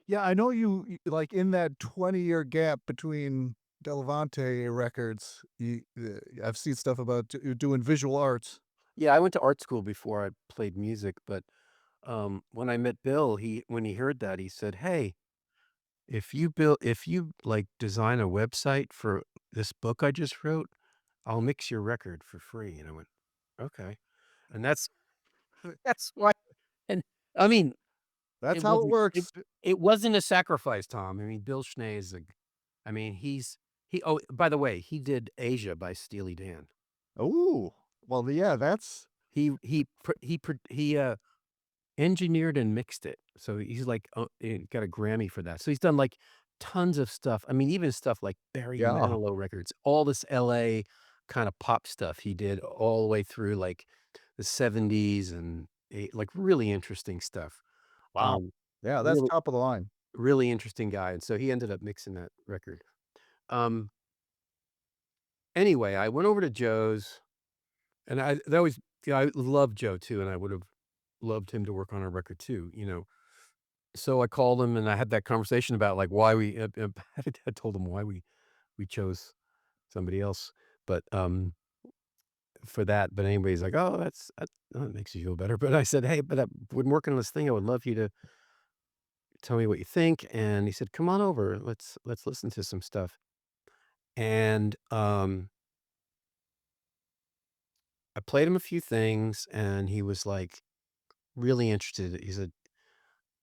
Yeah, I know like, in that 20-year gap between Delevante records, I've seen stuff about you doing visual arts. Yeah, I went to art school before I played music, but, when I met Bill, when he heard that, he said, "Hey, if you, like, design a website for this book I just wrote, I'll mix your record for free." And I went, "Okay." And that's why, and, I mean, That's it how it wasn't it works. it wasn't a sacrifice, Tom. I mean, Bill Schnee is I mean, oh, by the way, he did Asia by Steely Dan. Ooh, well, yeah, that's He engineered and mixed it. So he's like, got a Grammy for that. So he's done like tons of stuff. I mean, even stuff like Barry yeah, Manilow records, all this LA kind of pop stuff he did all the way through like the 70s and like really interesting stuff. wow. Um, Yeah, that's really, top of the line. really interesting guy. And so he ended up mixing that record. Um, anyway, I went over to Joe's, and I love Joe too. And I would have loved him to work on a record too. So I called him and I had that conversation about, like, why I told him why we chose somebody else, but, for that, but anyway, he's like, "Oh, that makes you feel better," but I said, "Hey, but I've been working on this thing, I would love you to tell me what you think," and he said, "Come on over, let's listen to some stuff," and, I played him a few things, and he was, like, really interested. He said,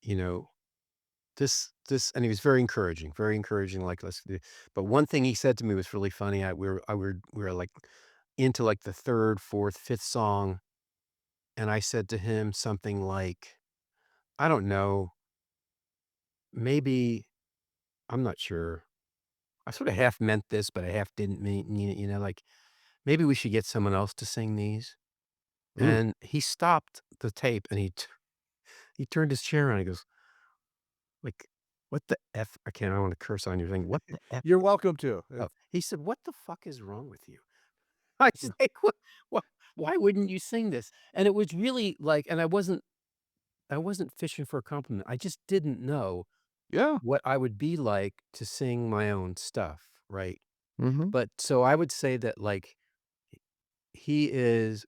you know This and he was very encouraging, like, "Let's do," but one thing he said to me was really funny. We were, like, into, like, the 3rd, 4th, 5th song, and I said to him something like, "I don't know, maybe" I'm not sure. I sorta half meant this, but I half didn't mean it, like, "Maybe we should get someone else to sing these." Ooh, And he stopped the tape, and he turned his chair around, he goes, like, "What the F" I don't wanna curse on your thing. "What the F" you're welcome to. He said, "What the fuck is wrong with you?" I was like, "What why wouldn't you sing this?" And it was really like, and I wasn't fishing for a compliment. I just didn't know Yeah, what I would be like to sing my own stuff, right? mhm. But so I would say that, like, he is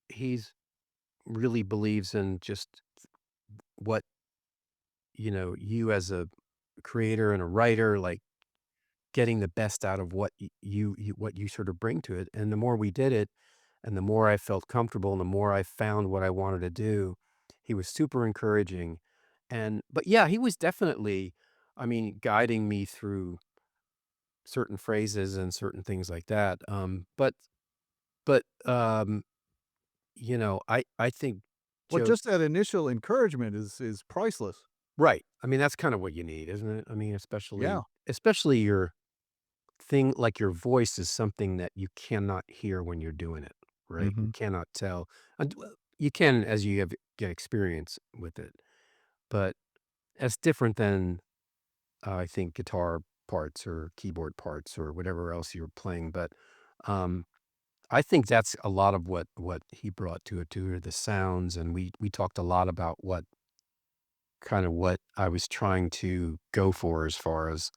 he's really believes in just what, you as a creator and a writer, like, getting the best out of what what you sort of bring to it, and the more we did it, and the more I felt comfortable, and the more I found what I wanted to do, he was super encouraging, but yeah, he was definitely, I mean, guiding me through certain phrases and certain things like that, but I think Well, Joe. just that initial encouragement is priceless. Right, I mean, that's kinda what you need, isn't it? I mean, Yeah. especially your thing like your voice is something that you cannot hear when you're doing it, right? You Mhm. cannot tell, and well, you can as you get experience with it, but that's different than, I think guitar parts or keyboard parts or whatever else you're playing, but, um, I think that's a lot of what he brought to it too, are the sounds, and we talked a lot about what I was trying to go for as far as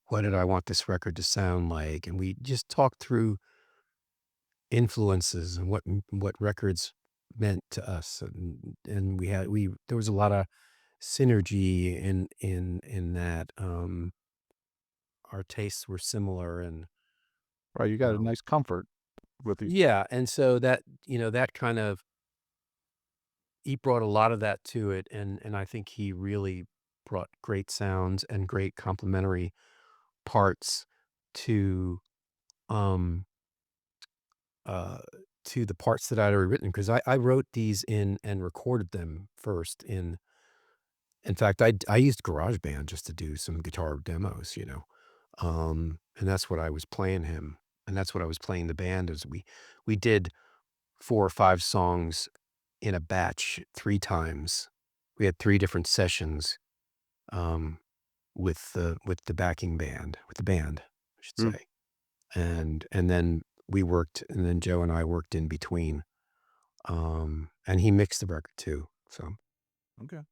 what did I want this record to sound like, and we just talked through influences and what records meant to us, and we there was a lot of synergy in that, our tastes were similar and, Right, you got a um nice comfort with you. yeah, and so that kind of he brought a lot of that to it, and I think he really brought great sounds and great complementary parts to, um, uh to the parts that I'd already written, 'cause I wrote these in and recorded them first in fact, I used GarageBand just to do some guitar demos, and that's what I was playing him, and that's what I was playing the band as we did 4 or 5 songs in a batch 3 times. We had 3 different sessions, um, with the backing band with the band, I should Mm, say, and then and then Joe and I worked in between, and he mixed the record too, so. okay.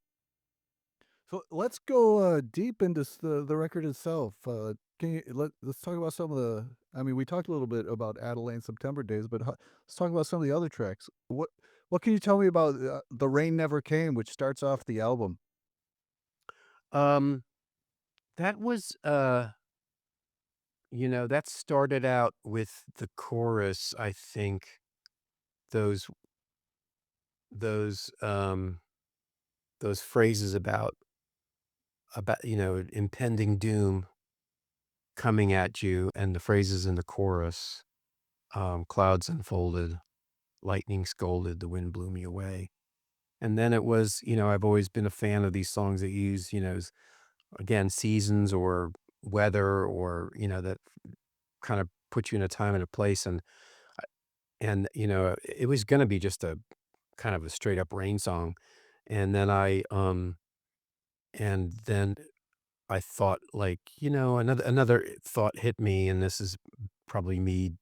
So let's go deep into the record itself. Can you let's talk about some of the. I mean, we talked a little bit about Adeline September Days, but let's talk about some of the other tracks. What can you tell me about The Rain Never Came, which starts off the album? Um, that was, that started out with the chorus, I think, those those, um those phrases about, impending doom coming at you, and the phrases in the chorus, "Clouds unfolded, lightning scolded, the wind blew me away." And then it was, I've always been a fan of these songs that use, again, seasons or weather or, that kind of put you in a time and a place, and it was gonna be just a kind of a straight up rain song, and then and then I thought, like, another thought hit me, and this is probably me,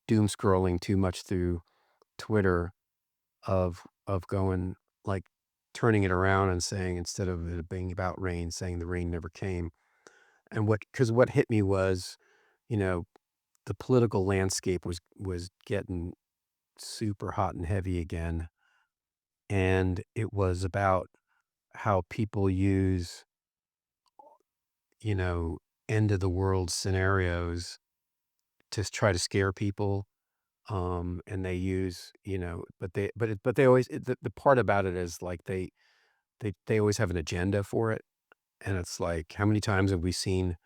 doom scrolling too much through Twitter of going, like, turning it around and saying, instead of it being about rain, saying the rain never came, and what hit me was, you know, the political landscape was getting super hot and heavy again, and it was about how people use, you know, end of the world scenarios to try to scare people, and they use, but they always the part about it is, like, they always have an agenda for it, and it's like, how many times have we seen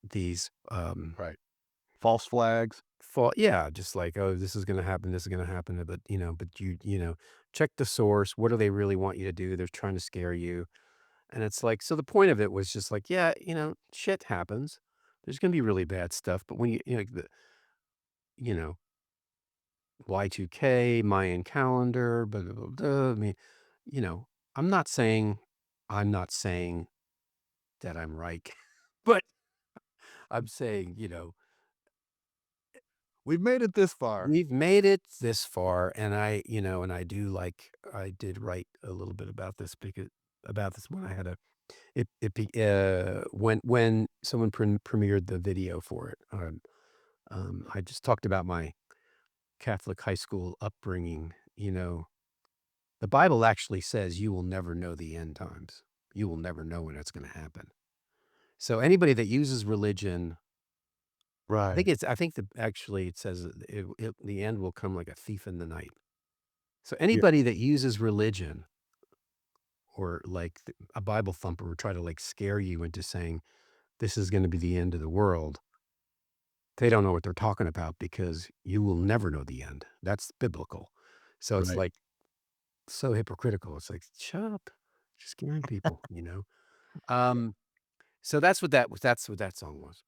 these, Right. False flags. yeah, just like, "Oh, this is gonna happen," but, check the source, what do they really want you to do? They're trying to scare you, and it's like, so the point of it was just like, yeah, shit happens. There's gonna be really bad stuff, but when like you know, Y2K, Mayan calendar, blah, blah, blah, blah, I mean, you know, I'm not saying I'm not saying that I'm right, but I'm saying, We've made it this far. we've made it this far, and I did write a little bit about this when I had a when someone premiered the video for it, I just talked about my Catholic high school upbringing. The Bible actually says you will never know the end times. You will never know when it's going to happen. So anybody that uses religion, Right. I think that actually it says that the end will come like a thief in the night. So Yeah. anybody that uses religion or like a Bible thumper or try to like scare you into saying this is going to be the end of the world, they don't know what they're talking about because you will never know the end. That's biblical. So it's Right. like so hypocritical. It's like, shut up, just scaring people. Um, so that's what that song was.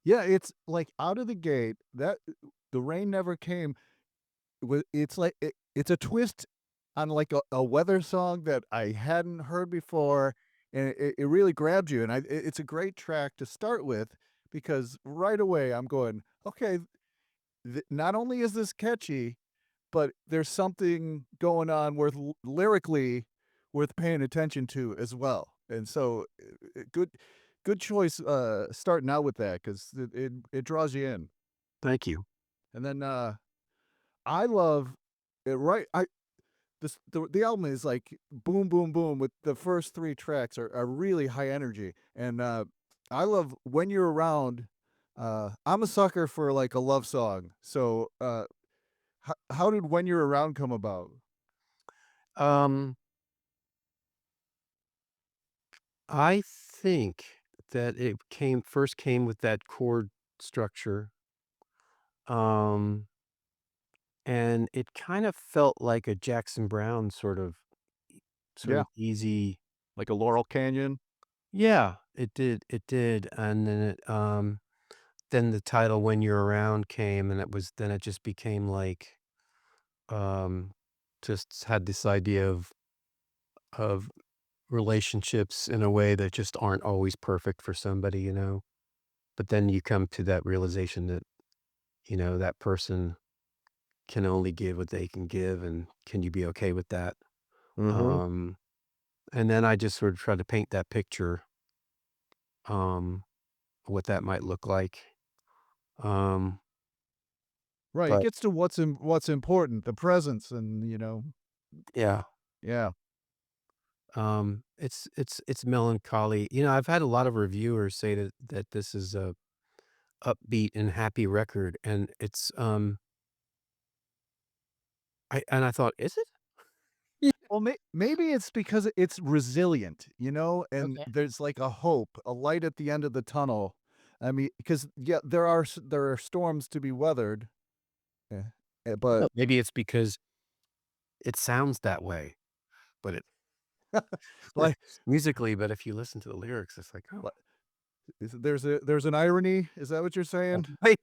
Yeah, it's like out of the gate that the rain never came. It's like it's a twist on like a weather song that I hadn't heard before, and it really grabs you. And it's a great track to start with because right away I'm going, okay, not only is this catchy, but there's something going on worth lyrically worth paying attention to as well. And so, good choice starting out with that because it draws you in. Thank you. And then I love it. Right, the album is like boom, boom, boom. With the first three tracks are really high energy, and I love when you're around. I'm a sucker for like a love song. So, how did when you're around come about? Um, I think that it came with that chord structure. Um, and it kind of felt like a Jackson Brown sort Yeah, of easy. like a Laurel Canyon. Yeah, it did. And then the title When You're Around came and then it just became like um just had this idea of relationships in a way that just aren't always perfect for somebody. But then you come to that realization that, that person can only give what they can give, and can you be okay with that? Mhm. Um, and then I just sort of try to paint that picture, um, what that might look like. Um, Right, it but gets to what's important, the presence and, yeah, yeah. it's melancholy. I've had a lot of reviewers say that this is a upbeat and happy record, and I thought, is it? Yeah. Well, maybe it's because it's resilient, and Okay. there's like a hope, a light at the end of the tunnel. I mean, because yeah, there are storms to be weathered, but Maybe it's because it sounds that way, but it like, musically. But if you listen to the lyrics, it's like, oh, li there's an irony. Is that what you're saying? wait,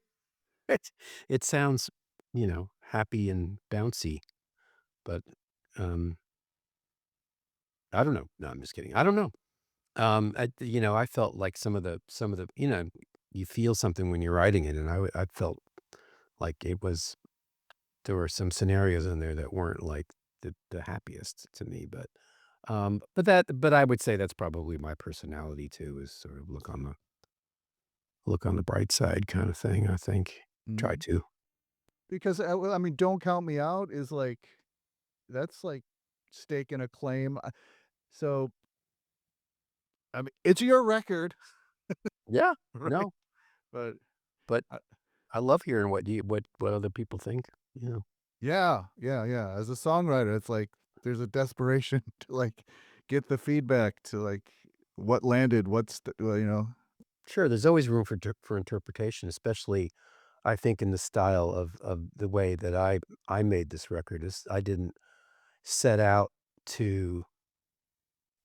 it sounds, happy and bouncy, but um, I don't know. No, I'm just kidding. I don't know. I felt like some of the, you feel something when you're writing it, and I felt like there were some scenarios in there that weren't like the happiest to me, but I would say that's probably my personality too, is sort of look on the bright side kind of thing. I think try Mhm. to. Because, well, I mean, "Don't Count Me Out" is like that's like staking a claim. So, I mean, it's your record, Yeah, right? no, But, but uh I love hearing what other people think. yeah, yeah, yeah. As a songwriter, it's like there's a desperation to, like, get the feedback to, like, what landed, Sure, there's always room for interpretation, especially I think in the style of the way that I made this record. Is I didn't set out to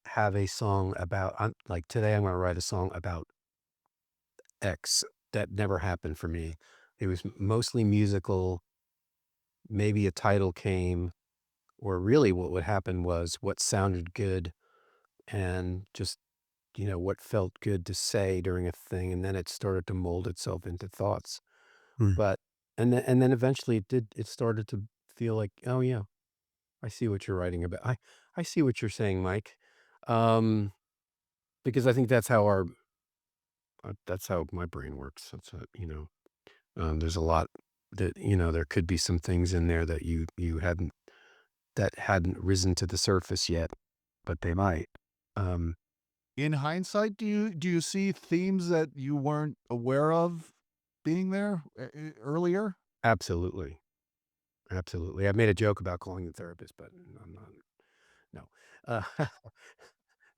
have a song about like today I'm gonna write a song about X. That never happened for me. It was mostly musical, maybe a title came, or really what would happen was what sounded good and just, what felt good to say during a thing, and then it started to mold itself into thoughts. Right. But and then eventually it started to feel like, "Oh, yeah, I see what you're writing about. I see what you're saying, Mike." Um, because I think that's how my brain works. That's what. There's a lot that, you know, there could be some things in there that you hadn't that hadn't risen to the surface yet, but they might. Um, In hindsight, do you see themes that you weren't aware of being there earlier? Absolutely, absolutely. I made a joke about calling the therapist, but I'm not. No,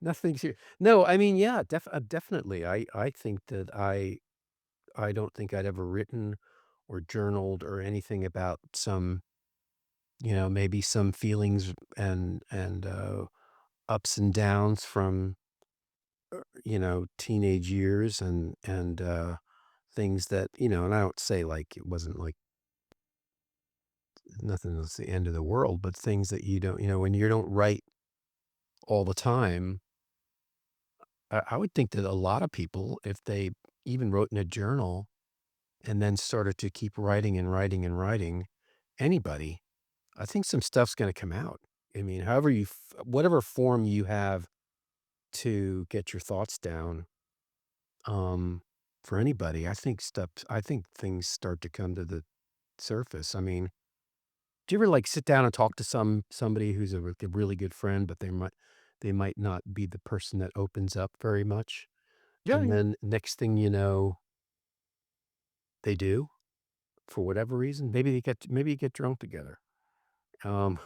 nothing. No, I mean, yeah, definitely. I think that I don't think I'd ever written or journaled or anything about some, you know, maybe some feelings and ups and downs from, you know, teenage years and things that, you know, and I don't say like it wasn't like nothing was the end of the world, but things that you don't, you know, when you don't write all the time, I would think that a lot of people, if they even wrote in a journal and then started to keep writing and writing and writing, anybody, I think some stuff's going to come out. I mean, however whatever form you have to get your thoughts down, um, for anybody, I think things start to come to the surface. I mean, do you ever like sit down and talk to somebody who's a really good friend, but they might not be the person that opens up very much, Yeah, and yeah. then next thing you know, they do for whatever reason. Maybe you get drunk together, um,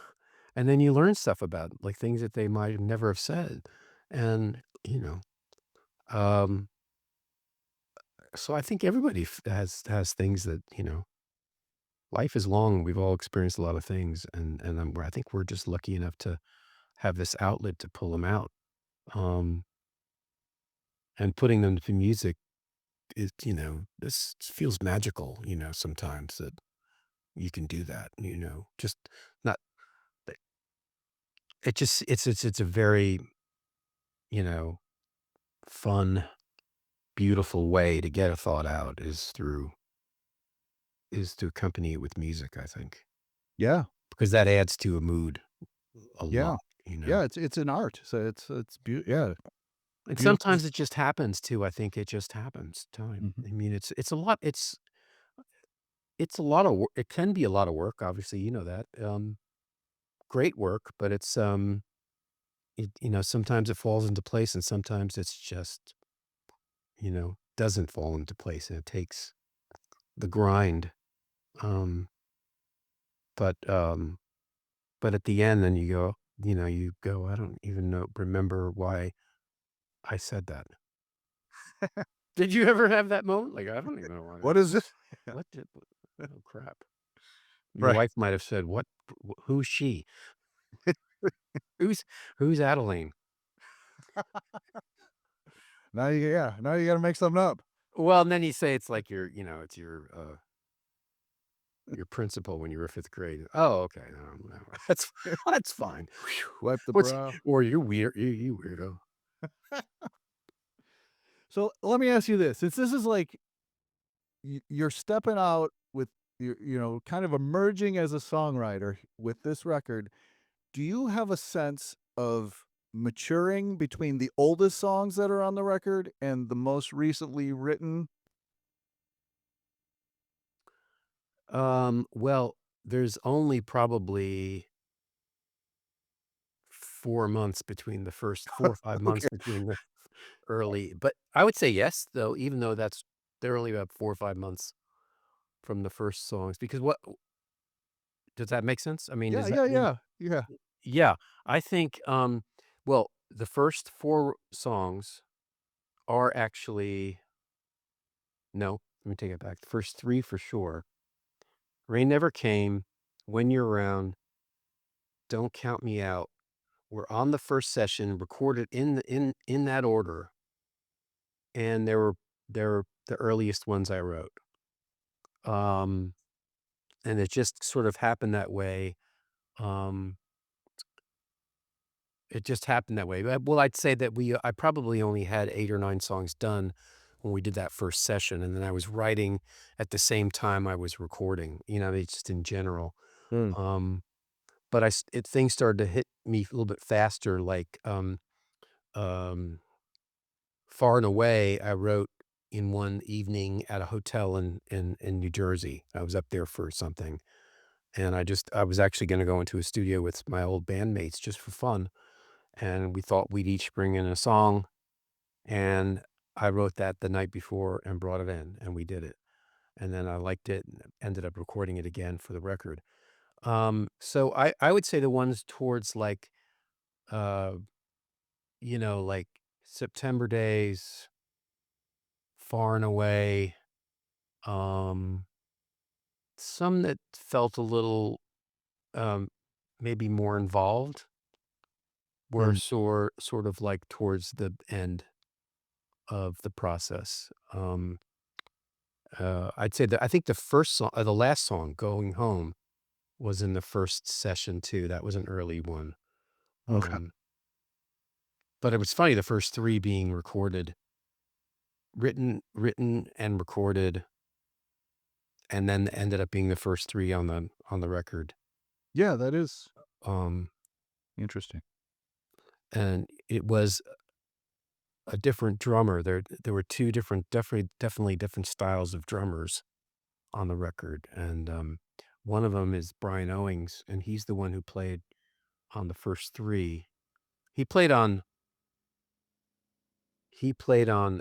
and then you learn stuff about like things that they might never have said, and you know, um, so I think everybody has things that you know. Life is long. We've all experienced a lot of things, and I think we're just lucky enough to have this outlet to pull them out. Um, and putting them to music is, you know, this feels magical, you know, sometimes that you can do that, you know, just not, it just, it's a very, you know, fun, beautiful way to get a thought out is to accompany it with music, I think, Yeah, because that adds to a mood a yeah. lot, you know. Yeah, it's an art, so yeah, And beautiful. sometimes it just happens too. I think it just happens time. Mhm. I mean, it's a lot. It's a lot of work. It can be a lot of work. Obviously, you know that. Great work, but you know, sometimes it falls into place and sometimes it's just, you know, doesn't fall into place and it takes the grind. Um, but, um, but at the end, then you go, you know, you go, I don't even remember why I said that. Did you ever have that moment? Like, I don't even know What is it? Yeah. what did, oh crap. Your Right. wife might have said, who's she? Who's, who's Adeline? Now you gotta make something up. Well, and then you say it's like your, you know, it's your principal when you were 5th grade. Oh, okay. No, no, that's fine. Wipe the What's brow. or you're weird, you weirdo. So, let me ask you this, since this is like you're stepping out with kind of emerging as a songwriter with this record, do you have a sense of maturing between the oldest songs that are on the record and the most recently written? Well, there's only probably 4 months between the first 4 or 5 months Okay. between the early but I would say yes, though, even though they're only about 4 or 5 months from the first songs, because what does that make sense? I mean, Yeah, does that yeah, mean yeah, yeah. yeah, I think, well, the first 4 songs are actually no, let me take it back. The first 3 for sure. Rain Never Came, When You're Around, Don't Count Me Out were on the first session, recorded in that order, and they were the earliest ones I wrote. Um, and it just sort of happened that way. Um, it just happened that way. Well, I'd say that I probably only had 8 or 9 songs done when we did that first session, and then I was writing at the same time I was recording, you know, it's just in general. Mm. Um, but things started to hit me a little bit faster, like, um, Far and Away, I wrote in one evening at a hotel in New Jersey. I was up there for something, and I was actually gonna go into a studio with my old bandmates just for fun, and we thought we'd each bring in a song, and I wrote that the night before and brought it in, and we did it. And then I liked it and ended up recording it again for the record. So I would say the ones towards like, uh, like September Days, Far and Away, um, some that felt a little, um, maybe more involved were Mm. sort of like towards the end of the process. I'd say that I think the first song, the last song, Going Home, was in the first session too. That was an early one. Okay. Um, but it was funny, the first 3 being recorded, written and recorded, and then ended up being the first 3 on the record. Yeah, that is Um, interesting. and it was a different drummer. There were 2 different definitely different styles of drummers on the record, and, one of them is Brian Owings, and he's the one who played on the first 3. He played on he played on,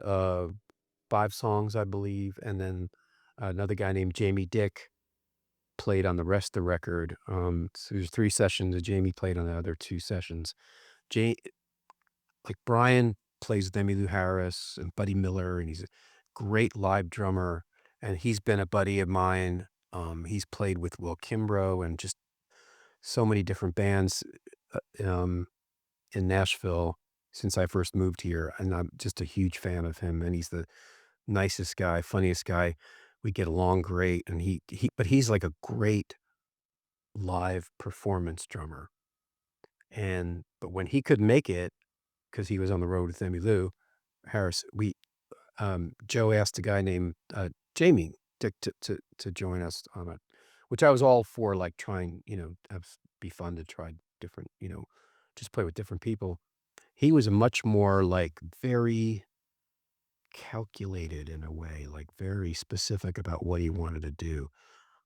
5 songs, I believe, and then another guy named Jamie Dick played on the rest of the record. So there's 3 sessions, and Jamie played on the other 2 sessions. Ja like, Brian plays with Emmylou Harris and Buddy Miller, and he's a great live drummer, and he's been a buddy of mine. He's played with Will Kimbrough and just so many different bands, in Nashville since I first moved here, and I'm just a huge fan of him, and he's the nicest guy, funniest guy. We get along great, and but he's like a great live performance drummer. But when he couldn't make it, because he was on the road with Emmylou Harris, Joe asked a guy named, Jamie to join us on it, which I was all for, like, trying, be fun to try different, just play with different people. He was much more, like, very calculated in a way, like, very specific about what he wanted to do.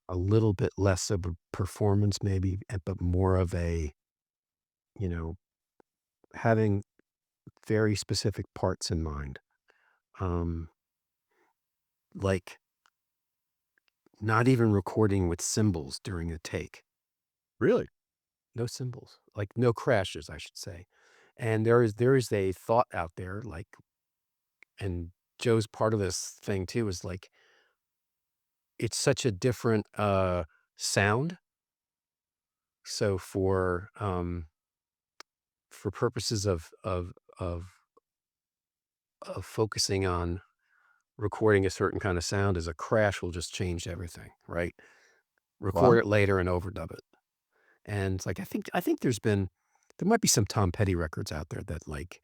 A little bit less of a performance maybe, but more of a, you know, having very specific parts in mind. Um, like, not even recording with cymbals during a take. Really? No cymbals, like, no crashes, I should say. And there is a thought out there, like, and Joe's part of this thing too, is like, it's such a different, sound. So for purposes of focusing on recording a certain kind of sound, as a crash will just change everything, right? Wow. Record it later and overdub it. And it's like, I think there might be some Tom Petty records out there that, like,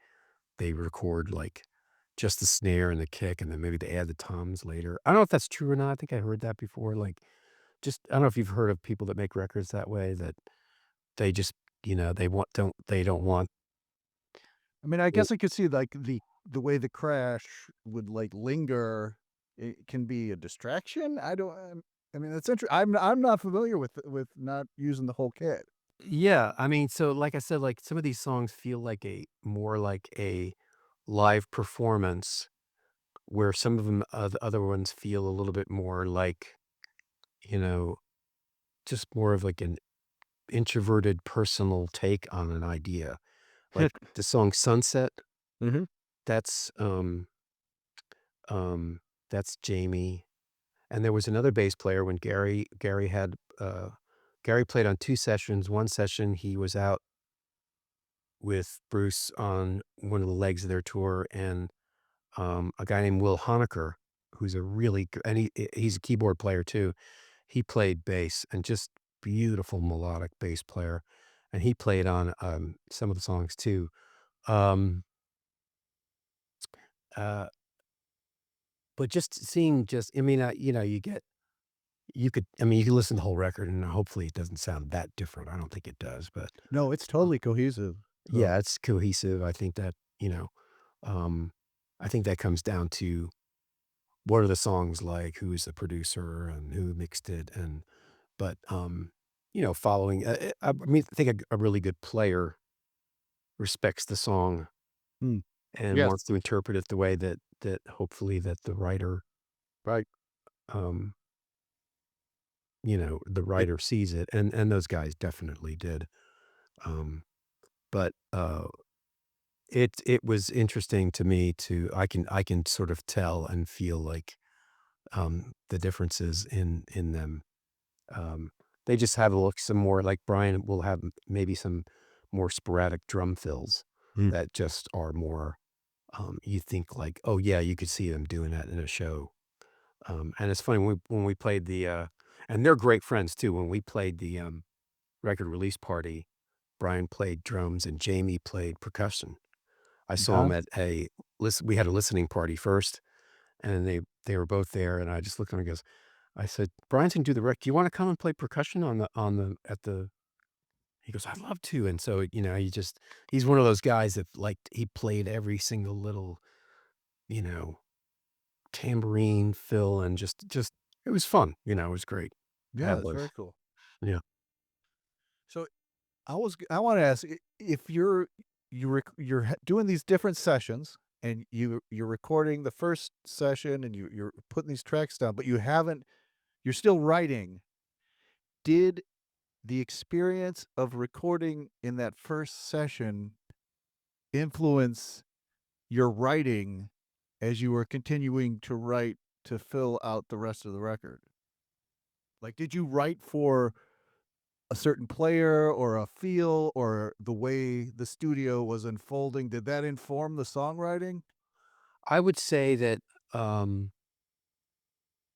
they record, like, just the snare and the kick, and then maybe they add the toms later. I don't know if that's true or not. I think I heard that before, like, just I don't know if you've heard of people that make records that way, that they just, they don't want I mean, I it. guess I could see, like, the way the crash would, like, linger, it can be a distraction? I don't, I mean, that's interesting. I'm not familiar with not using the whole kit. Yeah, I mean, so like I said, like, some of these songs feel like a more like a live performance, where some of them, the other ones feel a little bit more like, you know, just more of like an introverted personal take on an idea. Like the song Sunset, Mhm. that's, um, that's Jamie. And there was another bass player when Garry played on 2 sessions. One session, he was out with Bruce on one of the legs of their tour, and, a guy named Will Honecker, who's a really g and he's a keyboard player too. He played bass, and just beautiful melodic bass player, and he played on, some of the songs too. Um, uh, but just seeing just I mean, you could listen to the whole record, and hopefully it doesn't sound that different. I don't think it does, but, No, it's uh, totally cohesive. So yeah, it's cohesive. Um, I think that comes down to what are the songs like, who's the producer, and who mixed it, and but, following, I mean, I think a really good player respects the song Mm. and Yes, wants to interpret it the way that hopefully that the writer, right. um, the It writer sees it, and those guys definitely did. Um, but, it was interesting to me to I can sort of tell and feel like, the differences in them. Um, they just have some more, like Brian will have maybe some more sporadic drum fills Mm. that just are more, you think like, "Oh, yeah, you could see them doing that in a show." And it's funny when we played and they're great friends too. When we played the, record release party, Brian played drums and Jamie played percussion. I saw Yeah. him at we had a listening party first, and they were both there, and I just looked at him and goes, I said, "Brian's gonna do the do you wanna come and play percussion on the at the" he goes, "I'd love to," and so, he's one of those guys that, like, he played every single little, you know, tambourine fill and just it was fun, it was great. Yeah, That that's was very cool. yeah. So I want to ask if you're doing these different sessions and you're recording the first session and you're putting these tracks down, but you're still writing. Did the experience of recording in that first session influence your writing as you were continuing to write to fill out the rest of the record? Like, did you write for a certain player or a feel or the way the studio was unfolding? Did that inform the songwriting? I would say that, um,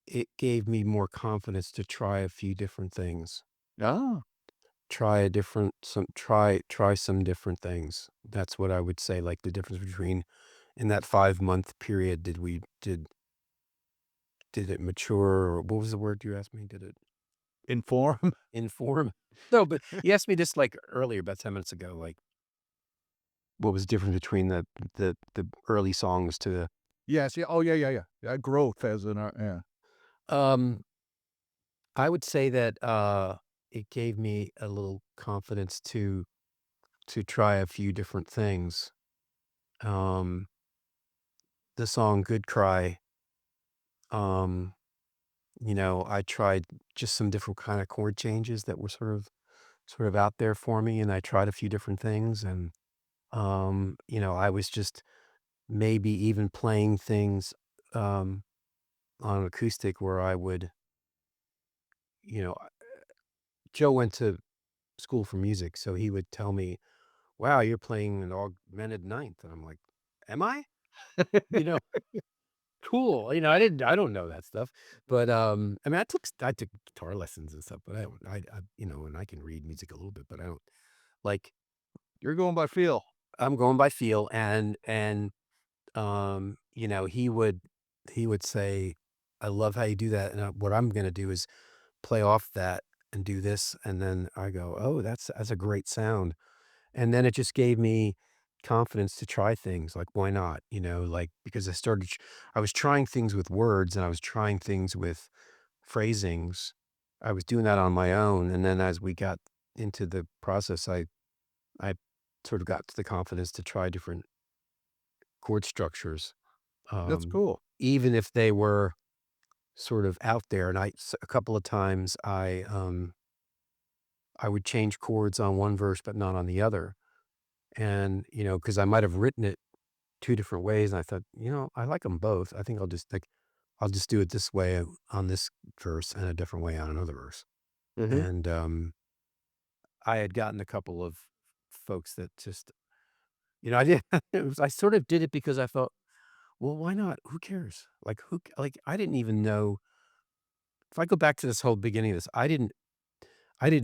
it gave me more confidence to try a few different things. Ah, Try some different things. That's what I would say, like, the difference between in that 5-month period, did it mature, or what was the word you asked me? Did it inform? inform? No, but you asked me this, like, earlier, about 10 minutes ago, like, what was the difference between the early songs to the Yes, yeah. Oh, yeah, yeah, yeah. Yeah, growth as an art, yeah. um, I would say that, it gave me a little confidence to try a few different things. Um, the song "Good Cry," um, I tried just some different kinda chord changes that were sort of out there for me, and I tried a few different things, and, I was just maybe even playing things, um, on acoustic where I would you know, Joe went to school for music, so he would tell me, "Wow, you're playing an augmented ninth," and I'm like, "Am I?" You know? Cool, I don't know that stuff, but, I mean, I took guitar lessons and stuff, but I don't and I can read music a little bit, but I don't like, You're going by feel. I'm going by feel, and, he would say, "I love how you do that, and, what I'm gonna do is play off that and do this," and then I go, "Oh, that's a great sound." And then it just gave me confidence to try things, like, why not? Like, because I was trying things with words, and I was trying things with phrasings. I was doing that on my own, and then as we got into the process, I sort of got to the confidence to try different chord structures, That's um, cool. even if they were sort of out there, and a couple of times, I would change chords on one verse, but not on the other, and, because I might have written it 2 different ways, and I thought, I like them both. I think I'll just do it this way on this verse and a different way on another verse. Mhm. And, I had gotten a couple of folks that just I did I sort of did it because I thought, "Well, why not? Who cares?" Like, I didn't even know if I go back to this whole beginning of this, I didn't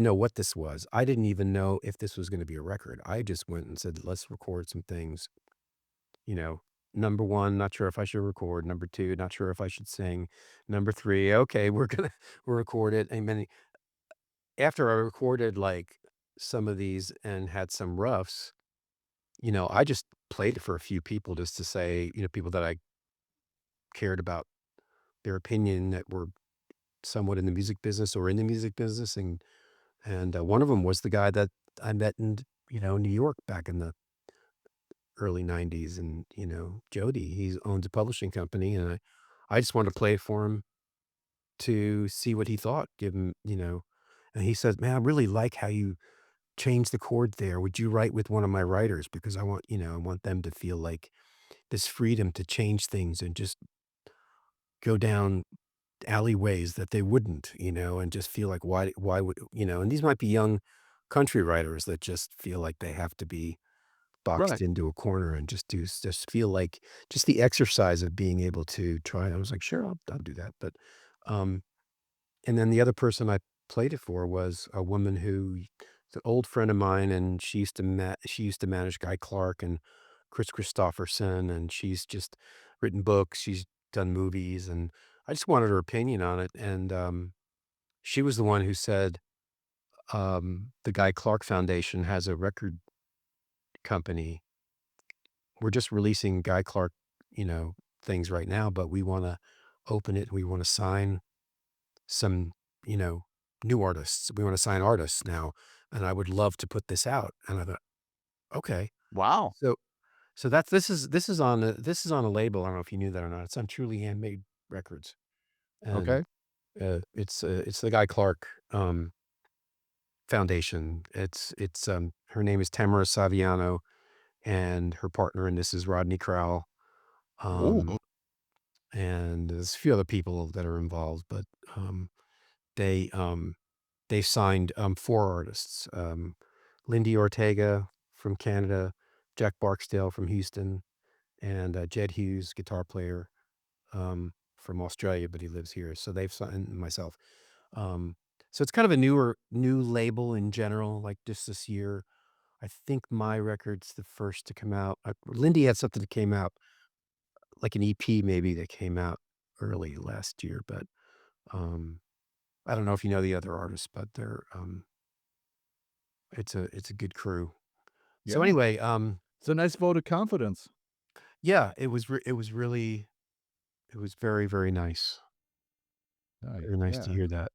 know what this was. I didn't even know if this was gonna be a record. I just went and said, "Let's record some things." You know, Number 1, not sure if I should record. Number 2, not sure if I should sing. Number 3, okay, we're gonna we'll record it. And then after I recorded, like, some of these and had some roughs, I just played it for a few people just to say, people that I cared about their opinion that were somewhat in the music business or in the music business, and one of them was the guy that I met in New York back in the early '90s, and Jody, he owns a publishing company, and I just wanted to play for him to see what he thought, give him, and he says, "Man, I really like how you change the chord there. Would you write with one of my writers? Because I want them to feel like this freedom to change things and just go down alleyways that they wouldn't, and just feel like why would, and these might be young country writers that just feel like they have to be boxed Right. into a corner and just feel like just the exercise of being able to try. I was like, sure, I'll do that. But um and then the other person I played it for was a woman who's an old friend of mine, and she used to manage Guy Clark and Chris Christopherson, and she's just written books, she's done movies, and I just wanted her opinion on it, and, she was the one who said, the Guy Clark Foundation has a record company. We're just releasing Guy Clark, things right now, but we wanna open it, we wanna sign some, you know, new artists. We want to sign artists now, and I would love to put this out. And I thought, okay. Wow. So so that's this is on a label. I don't know if you knew that or not. It's on Truly Handmade Records, and Okay. it's the Guy Clark Foundation. It's her name is Tamara Saviano, and her partner in this is Rodney Crowell. Ooh. Um, and there's a few other people that are involved, but they they signed, 4 artists, Lindy Ortega from Canada, Jack Barksdale from Houston, and, Jed Hughes, guitar player, from Australia, but he lives here, so they've signed myself. Um, so it's kind of a new label in general, like, just this year. I think my record's the first to come out. Lindy had something that came out, like an EP maybe that came out early last year, but, um, I don't know if you know the other artists, but it's a good crew. So Yeah. anyway, It's a nice vote of confidence. yeah, it was very, very nice. Very nice to Yeah. hear that.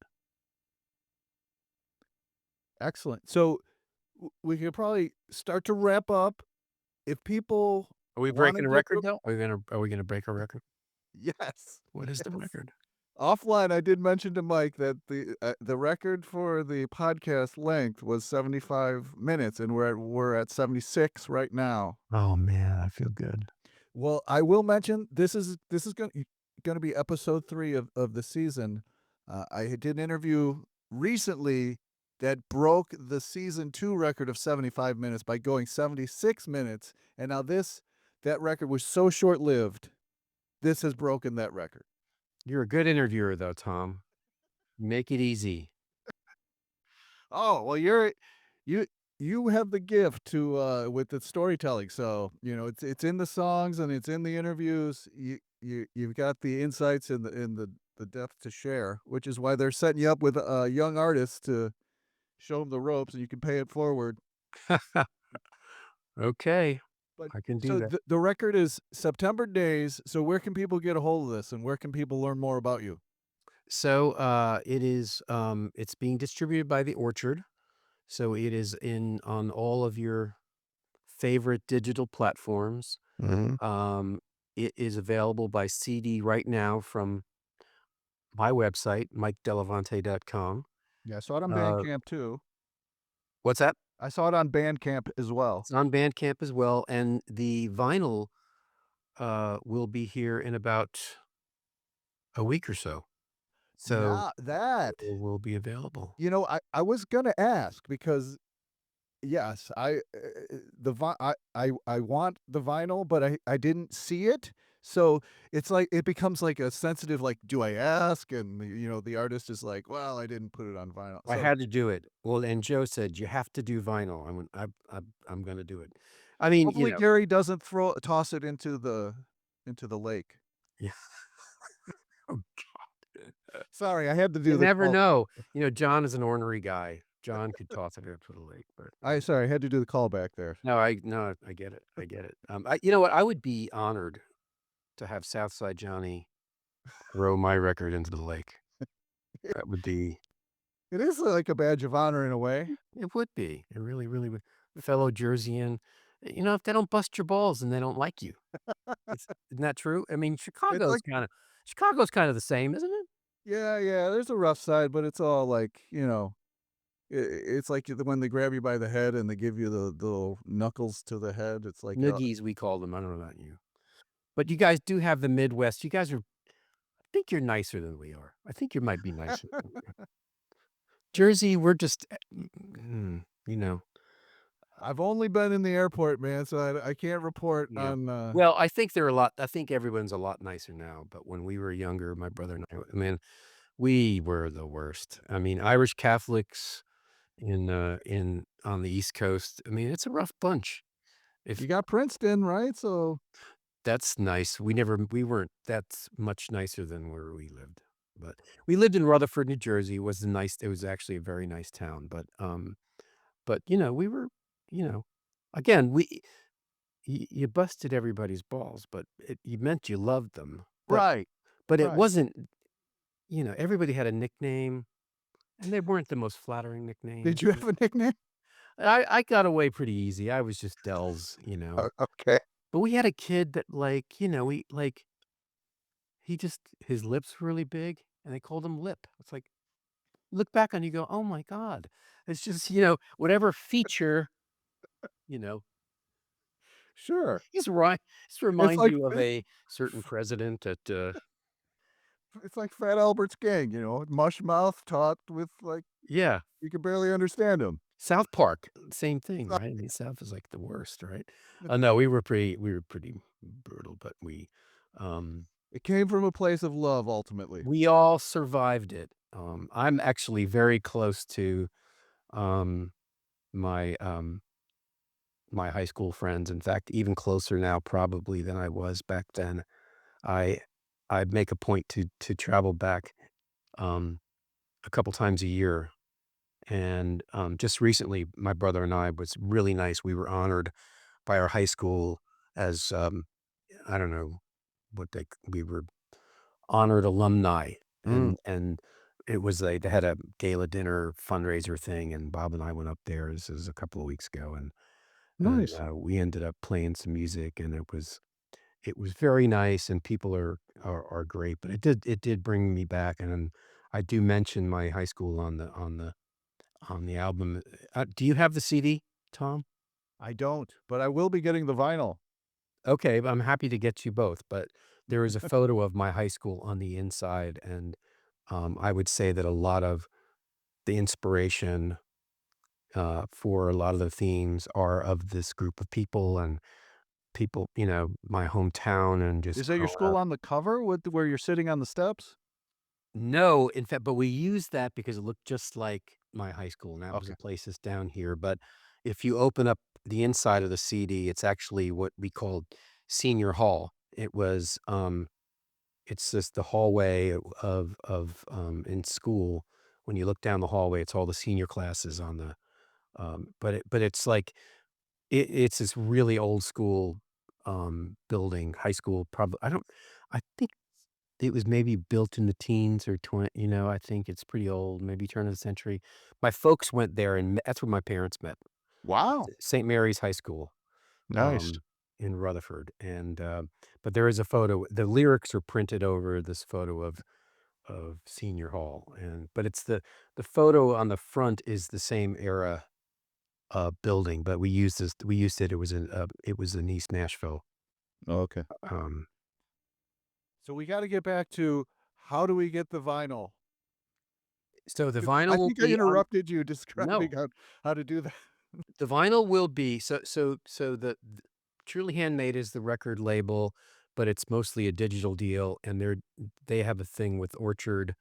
Excellent. So we could probably start to wrap up. If people Are we want to breaking a get record though? Are we gonna break a record? yes, What is the yes. record? Offline, I did mention to Mike that the record for the podcast length was 75 minutes, and we're at 76 right now. Oh man, I feel good. Well, I will mention this is gonna be episode 3 of the season. I did an interview recently that broke the season 2 record of 75 minutes by going 76 minutes, and now that record was so short-lived, this has broken that record. You're a good interviewer though, Tom. Make it easy. Oh, well, you you have the gift to, with the storytelling, so, it's in the songs and it's in the interviews. You've got the insights and the depth to share, which is why they're setting you up with, young artists to show them the ropes, and you can pay it forward. Okay, But I can do so that. the record is September Days, so where can people get a hold of this, and where can people learn more about you? So, it's being distributed by The Orchard, so it is in on all of your favorite digital platforms. Mhm. It is available by CD right now from my website, MikeDelevante.com. Yeah, I saw it on Uh, Bandcamp too. what's that? I saw it on Bandcamp as well. It's on Bandcamp as well, and the vinyl, will be here in about a week or so. So, Now that it will be available. I was gonna ask because yes, the vi I want the vinyl, but I didn't see it, so it's like it becomes like a sensitive, like, do I ask? And, the artist is like, "Well, I didn't put it on vinyl." I So, had to do it. Well, and Joe said, "You have to do vinyl." I went, I'm gonna do it." I mean, hopefully Gary doesn't toss it into the lake. yeah. Sorry, I had to You do the never call. know. John is an ornery guy. John could toss it into the lake, but Sorry, I had to do the callback there. no, I get it. I get it. You know what? I would be honored to have Southside Johnny throw my record into the lake. That would be It is like a badge of honor in a way. it would be. It really, really would. Fellow Jerseyan, if they don't bust your balls, then they don't like you. Isn't that true? I mean, It's like Chicago's kinda the same, isn't it? yeah, yeah, there's a rough side, but it's all like, it's like when they grab you by the head and they give you the little knuckles to the head. It's like, Noogies, we call them. I don't know about you. But you guys do have the Midwest. You guys are I think you're nicer than we are. I think you might be nicer. Jersey, we're just, you know. I've only been in the airport, man, so I can't report Yeah. on, Well, I think everyone's a lot nicer now, but when we were younger, my brother and I, man, we were the worst. I mean, Irish Catholics in on the East Coast, I mean, it's a rough bunch. If you got Princeton, right? So That's nice. We weren't that's much nicer than where we lived. But we lived in Rutherford, New Jersey. It was actually a very nice town, but we were, you know, again, you busted everybody's balls, but you meant you loved them. right, But it right. wasn't, everybody had a nickname, and they weren't the most flattering Did nicknames. you have a nickname? I got away pretty easy. I was just Dells. Okay. But we had a kid that his lips were really big, and they called him Lip. It's like, look back on you go, "Oh my god." It's just, whatever feature, you know, Sure. just It's remind like you of a certain president at, it's like Fat Albert's gang, mush mouth talked with like yeah, you could barely understand him. South Park, same thing, right? I mean, South is like the worst, right? No, we were pretty brutal, but um, It came from a place of love ultimately. we all survived it. I'm actually very close to, um, my, my high school friends. In fact, even closer now probably than I was back then. I I make a point to travel back, um, a couple times a year, and, just recently, my brother and I was really nice. We were honored by our high school as, I don't know we were honored alumni, Mm, and it was they had a gala dinner fundraiser thing, and Bob and I went up there. This is a couple of weeks ago, and, nice. we ended up playing some music, and it was very nice, and people are great, but it did bring me back, and I do mention my high school on the album. Do you have the CD, Tom? I don't, but I will be getting the vinyl. Okay, I'm happy to get you both, but there is a photo of my high school on the inside, and, I would say that a lot of the inspiration, for a lot of the themes are of this group of people and people, my hometown and just Is that your growing school up. on the cover with where you're sitting on the steps? No, in fact, but we used that because it looked just like my high school, and that was Okay. the place that's down here. But if you open up the inside of the CD, it's actually what we called senior hall. It's just the hallway of in school. When you look down the hallway, it's all the senior classes on the, but it's like, it's this really old school, building, high school, probably I think it was maybe built in the teens or I think it's pretty old, maybe turn of the century. My folks went there, and that's where my parents met, Wow. St. Mary's High School, Nice. um, in Rutherford, and, but there is a photo. The lyrics are printed over this photo of Senior Hall, but it's the photo on the front is the same era, building, but we used it, it was in East Nashville, Okay. um So we got to get back to how do we get the vinyl? so the 'Cause vinyl I will think I be on interrupted you no. describing how to do that. The vinyl will be so the Truly Handmade is the record label, but it's mostly a digital deal, and they have a thing with Orchard,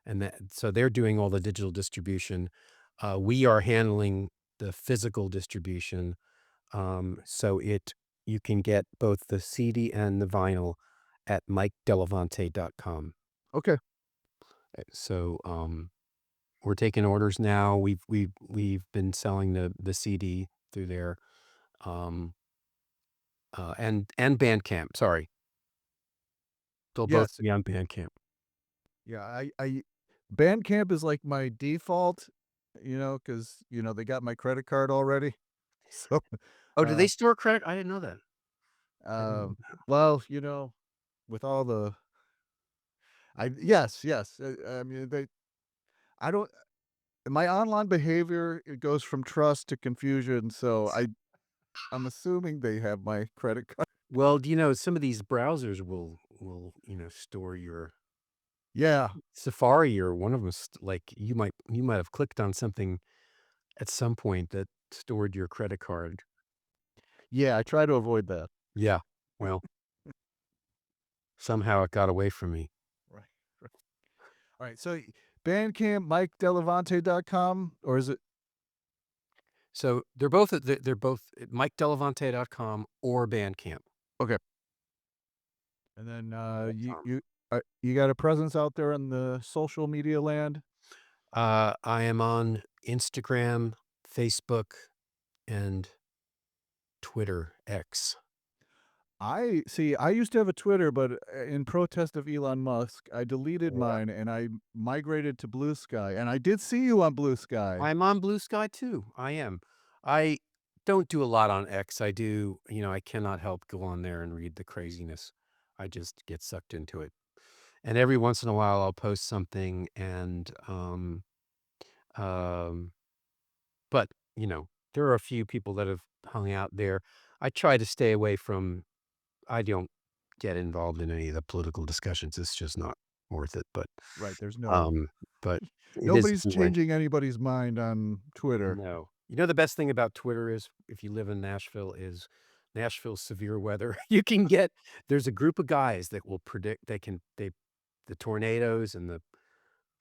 and so they're doing all the digital distribution. We are handling the physical distribution, so you can get both the CD and the vinyl at MikeDelevante.com. Okay. So, we're taking orders now. We've been selling the CD through there. Um, and Bandcamp, sorry. They'll both Yes. be on Bandcamp. Yeah, I Bandcamp is like my default, because they got my credit card already. So, Oh, do uh, they store credit? I didn't know that. I didn't uh, know that. well, with all the yes, yes. I mean, I don't. My online behavior, it goes from trust to confusion. So I'm assuming they have my credit card. Well, do you know some of these browsers will store your Yeah, Safari or one of them like you might have clicked on something at some point that stored your credit card. yeah. I try to avoid that. Yeah. Well, somehow it got away from me. Right. Right. All right. So Bandcamp, MikeDelevante.com, or is it So they're both at MikeDelevante.com or Bandcamp. okay? And then you .com. you got a presence out there in the social media land. I am on Instagram, Facebook, and Twitter X. I see. I used to have a Twitter, but in protest of Elon Musk, I deleted Yeah. mine and I migrated to Blue Sky. And I did see you on Blue Sky. I'm on Blue Sky too. I am. I don't do a lot on X. I do, I cannot help go on there and read the craziness. I just get sucked into it. And every once in a while I'll post something and um but, there are a few people that have hung out there. I try to stay away from I don't get involved in any of the political discussions. It's just not worth it, Right. um but it is Nobody's anyway. changing anybody's mind on Twitter. No. The best thing about Twitter is if you live in Nashville is Nashville's severe weather. You can get there's a group of guys that will predict the tornadoes and the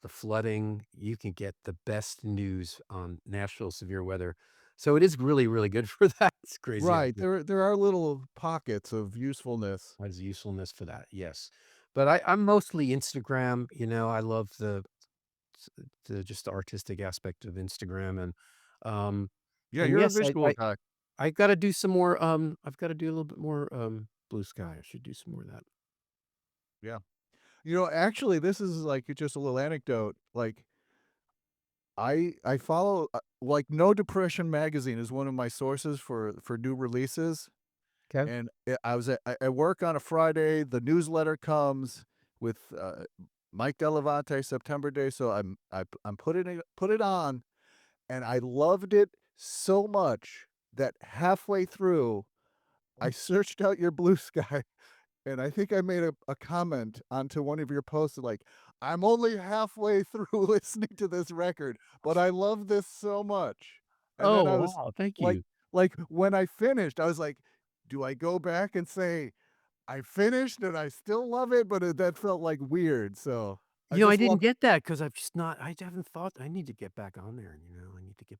flooding. You can get the best news on Nashville severe weather. So it is really, really good for that. It's crazy. Right. There are little pockets of usefulness. Has usefulness for that. Yes. But I'm mostly Instagram. I love the just the artistic aspect of Instagram um Yeah, and you're a yes, visual guy. I gotta do some more, I've gotta do a little bit more, Blue Sky. I should do some more of that. Yeah. Actually, this is like just a little anecdote. Like I follow like No Depression magazine is one of my sources for new releases. Okay. And I was at work on a Friday. The newsletter comes with Mike Delevante September Day, so I'm put it on, and I loved it so much that halfway through I searched out your Blue Sky, and I think I made a comment onto one of your posts like, I'm only halfway through listening to this record, but I love this so much. And Oh, then I was wow, thank like, you. when I finished, I was like, do I go back and say I finished and I still love it? But that felt like weird. So I I just didn't love. get that because 'cause I've just not I haven't thought I need to get back on there, I need to get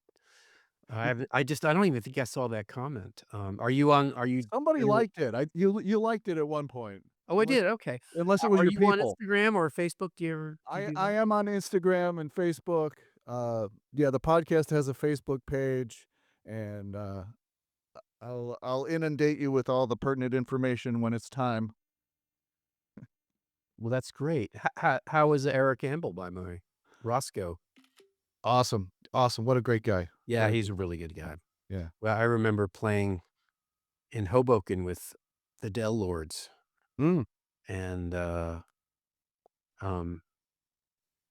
I haven't I don't even think I saw that comment. Are you Somebody general liked it. You liked it at one point, Oh, I did, okay. unless it was Are your you on people. Instagram or Facebook? Do you do I that? am on Instagram and Facebook. Yeah, the podcast has a Facebook page, and I'll inundate you with all the pertinent information when it's time. Well, that's great. How is Eric Campbell, by the way? Roscoe. Awesome, awesome. What a great guy. Yeah, What a he's a really good guy. yeah. Well, I remember playing in Hoboken with the Del Lords, Mm. and, um,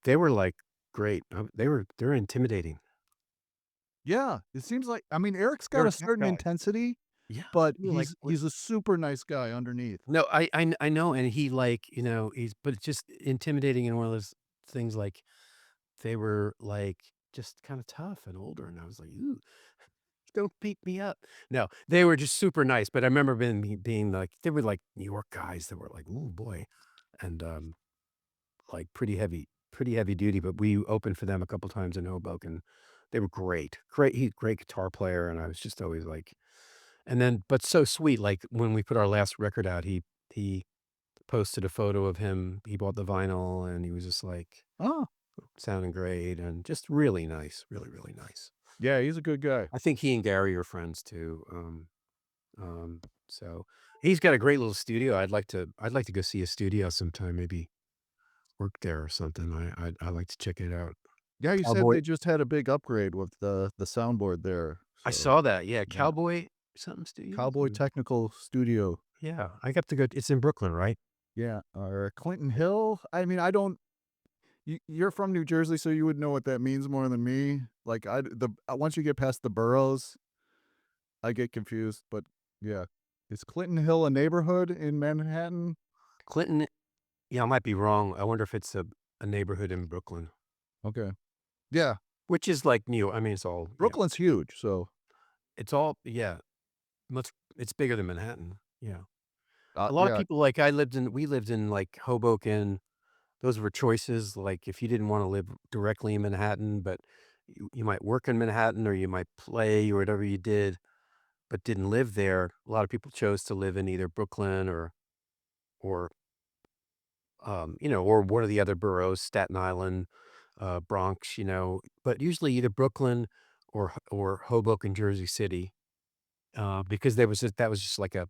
they were, like, great. They're intimidating. Yeah, it seems like I mean, Eric's got They're a a tough certain guy. intensity, Yeah, but they were, like, what he's a super nice guy underneath. No, I know, and he, like, he's but it's just intimidating in one of those things, like, they were, like, just kinda tough and older, and I was like, "Ooh, don't beat me up." No, they were just super nice, but I remember being, like they were, like, New York guys that were like, "Ooh, boy," and, like, pretty heavy duty, but we opened for them a couple times in Hoboken. They were great. Great guitar player, and I was just always like and then but so sweet, like, when we put our last record out, he posted a photo of him. He bought the vinyl, and he was just, like, Oh, sounding great and just really nice, really, really nice. yeah, he's a good guy. I think he and Garry are friends too, so He's got a great little studio. I'd like to go see his studio sometime, maybe work there or something. I'd like to check it out. Yeah, you said Cowboy they just had a big upgrade with the soundboard there, I so saw that, yeah, yeah. Cowboy something studios? Cowboy Technical Studio. Yeah, I got to go it's in Brooklyn, right? Yeah, or Clinton Hill? I mean, I don't you're from New Jersey, so you would know what that means more than me. Like, once you get past the boroughs, I get confused, but yeah. Is Clinton Hill a neighborhood in Manhattan? Clinton yeah, I might be wrong. I wonder if it's a neighborhood in Brooklyn, Okay. Yeah, which is like New I mean, it's all yeah. Brooklyn's huge, so, It's all yeah, much it's bigger than Manhattan, yeah. A lot of yeah, people like we lived in, like, Hoboken. Those were choices, like, if you didn't wanna live directly in Manhattan, but you might work in Manhattan or you might play or whatever you did, but didn't live there. A lot of people chose to live in either Brooklyn or, or one of the other boroughs, Staten Island, Bronx, but usually either Brooklyn or Hoboken, Jersey City, because that was just like a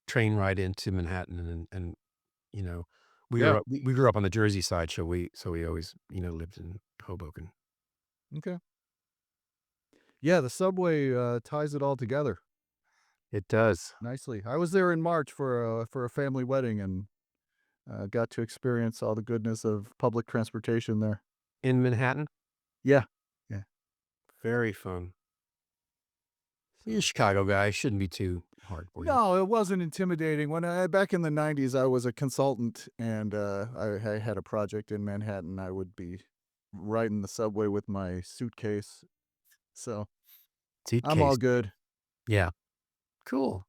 train ride into Manhattan and You know, yeah, we grew up on the Jersey side, so we always, lived in Hoboken. okay. Yeah, the subway, ties it all together It does. nicely. I was there in March for a family wedding and, got to experience all the goodness of public transportation there. In Manhattan? Yeah. Yeah, Very fun. You're a so Chicago guy, shouldn't be too hard for you. no, it wasn't intimidating. When back in the '90s, I was a consultant, and I had a project in Manhattan. I would be riding the subway with my suitcase, so I'm all Suitcase. good. Yeah. Cool.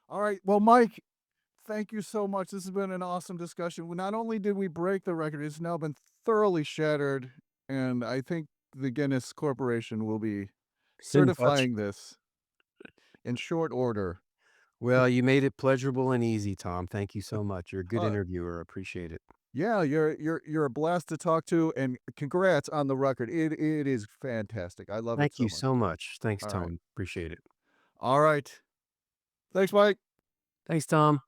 All right, well, Mike, thank you so much. This has been an awesome discussion. Not only did we break the record, it's now been thoroughly shattered, and I think the Guinness Corporation will be It's in touch. certifying this in short order. Well, you made it pleasurable and easy, Tom. Thank you so much. You're a good Uh, interviewer. Appreciate it. Yeah, you're a blast to talk to, and congrats on the record. It is fantastic. I love it Thank so you much. so much. Thanks, All right. Tom. Appreciate it. All right. Thanks, Mike. Thanks, Tom.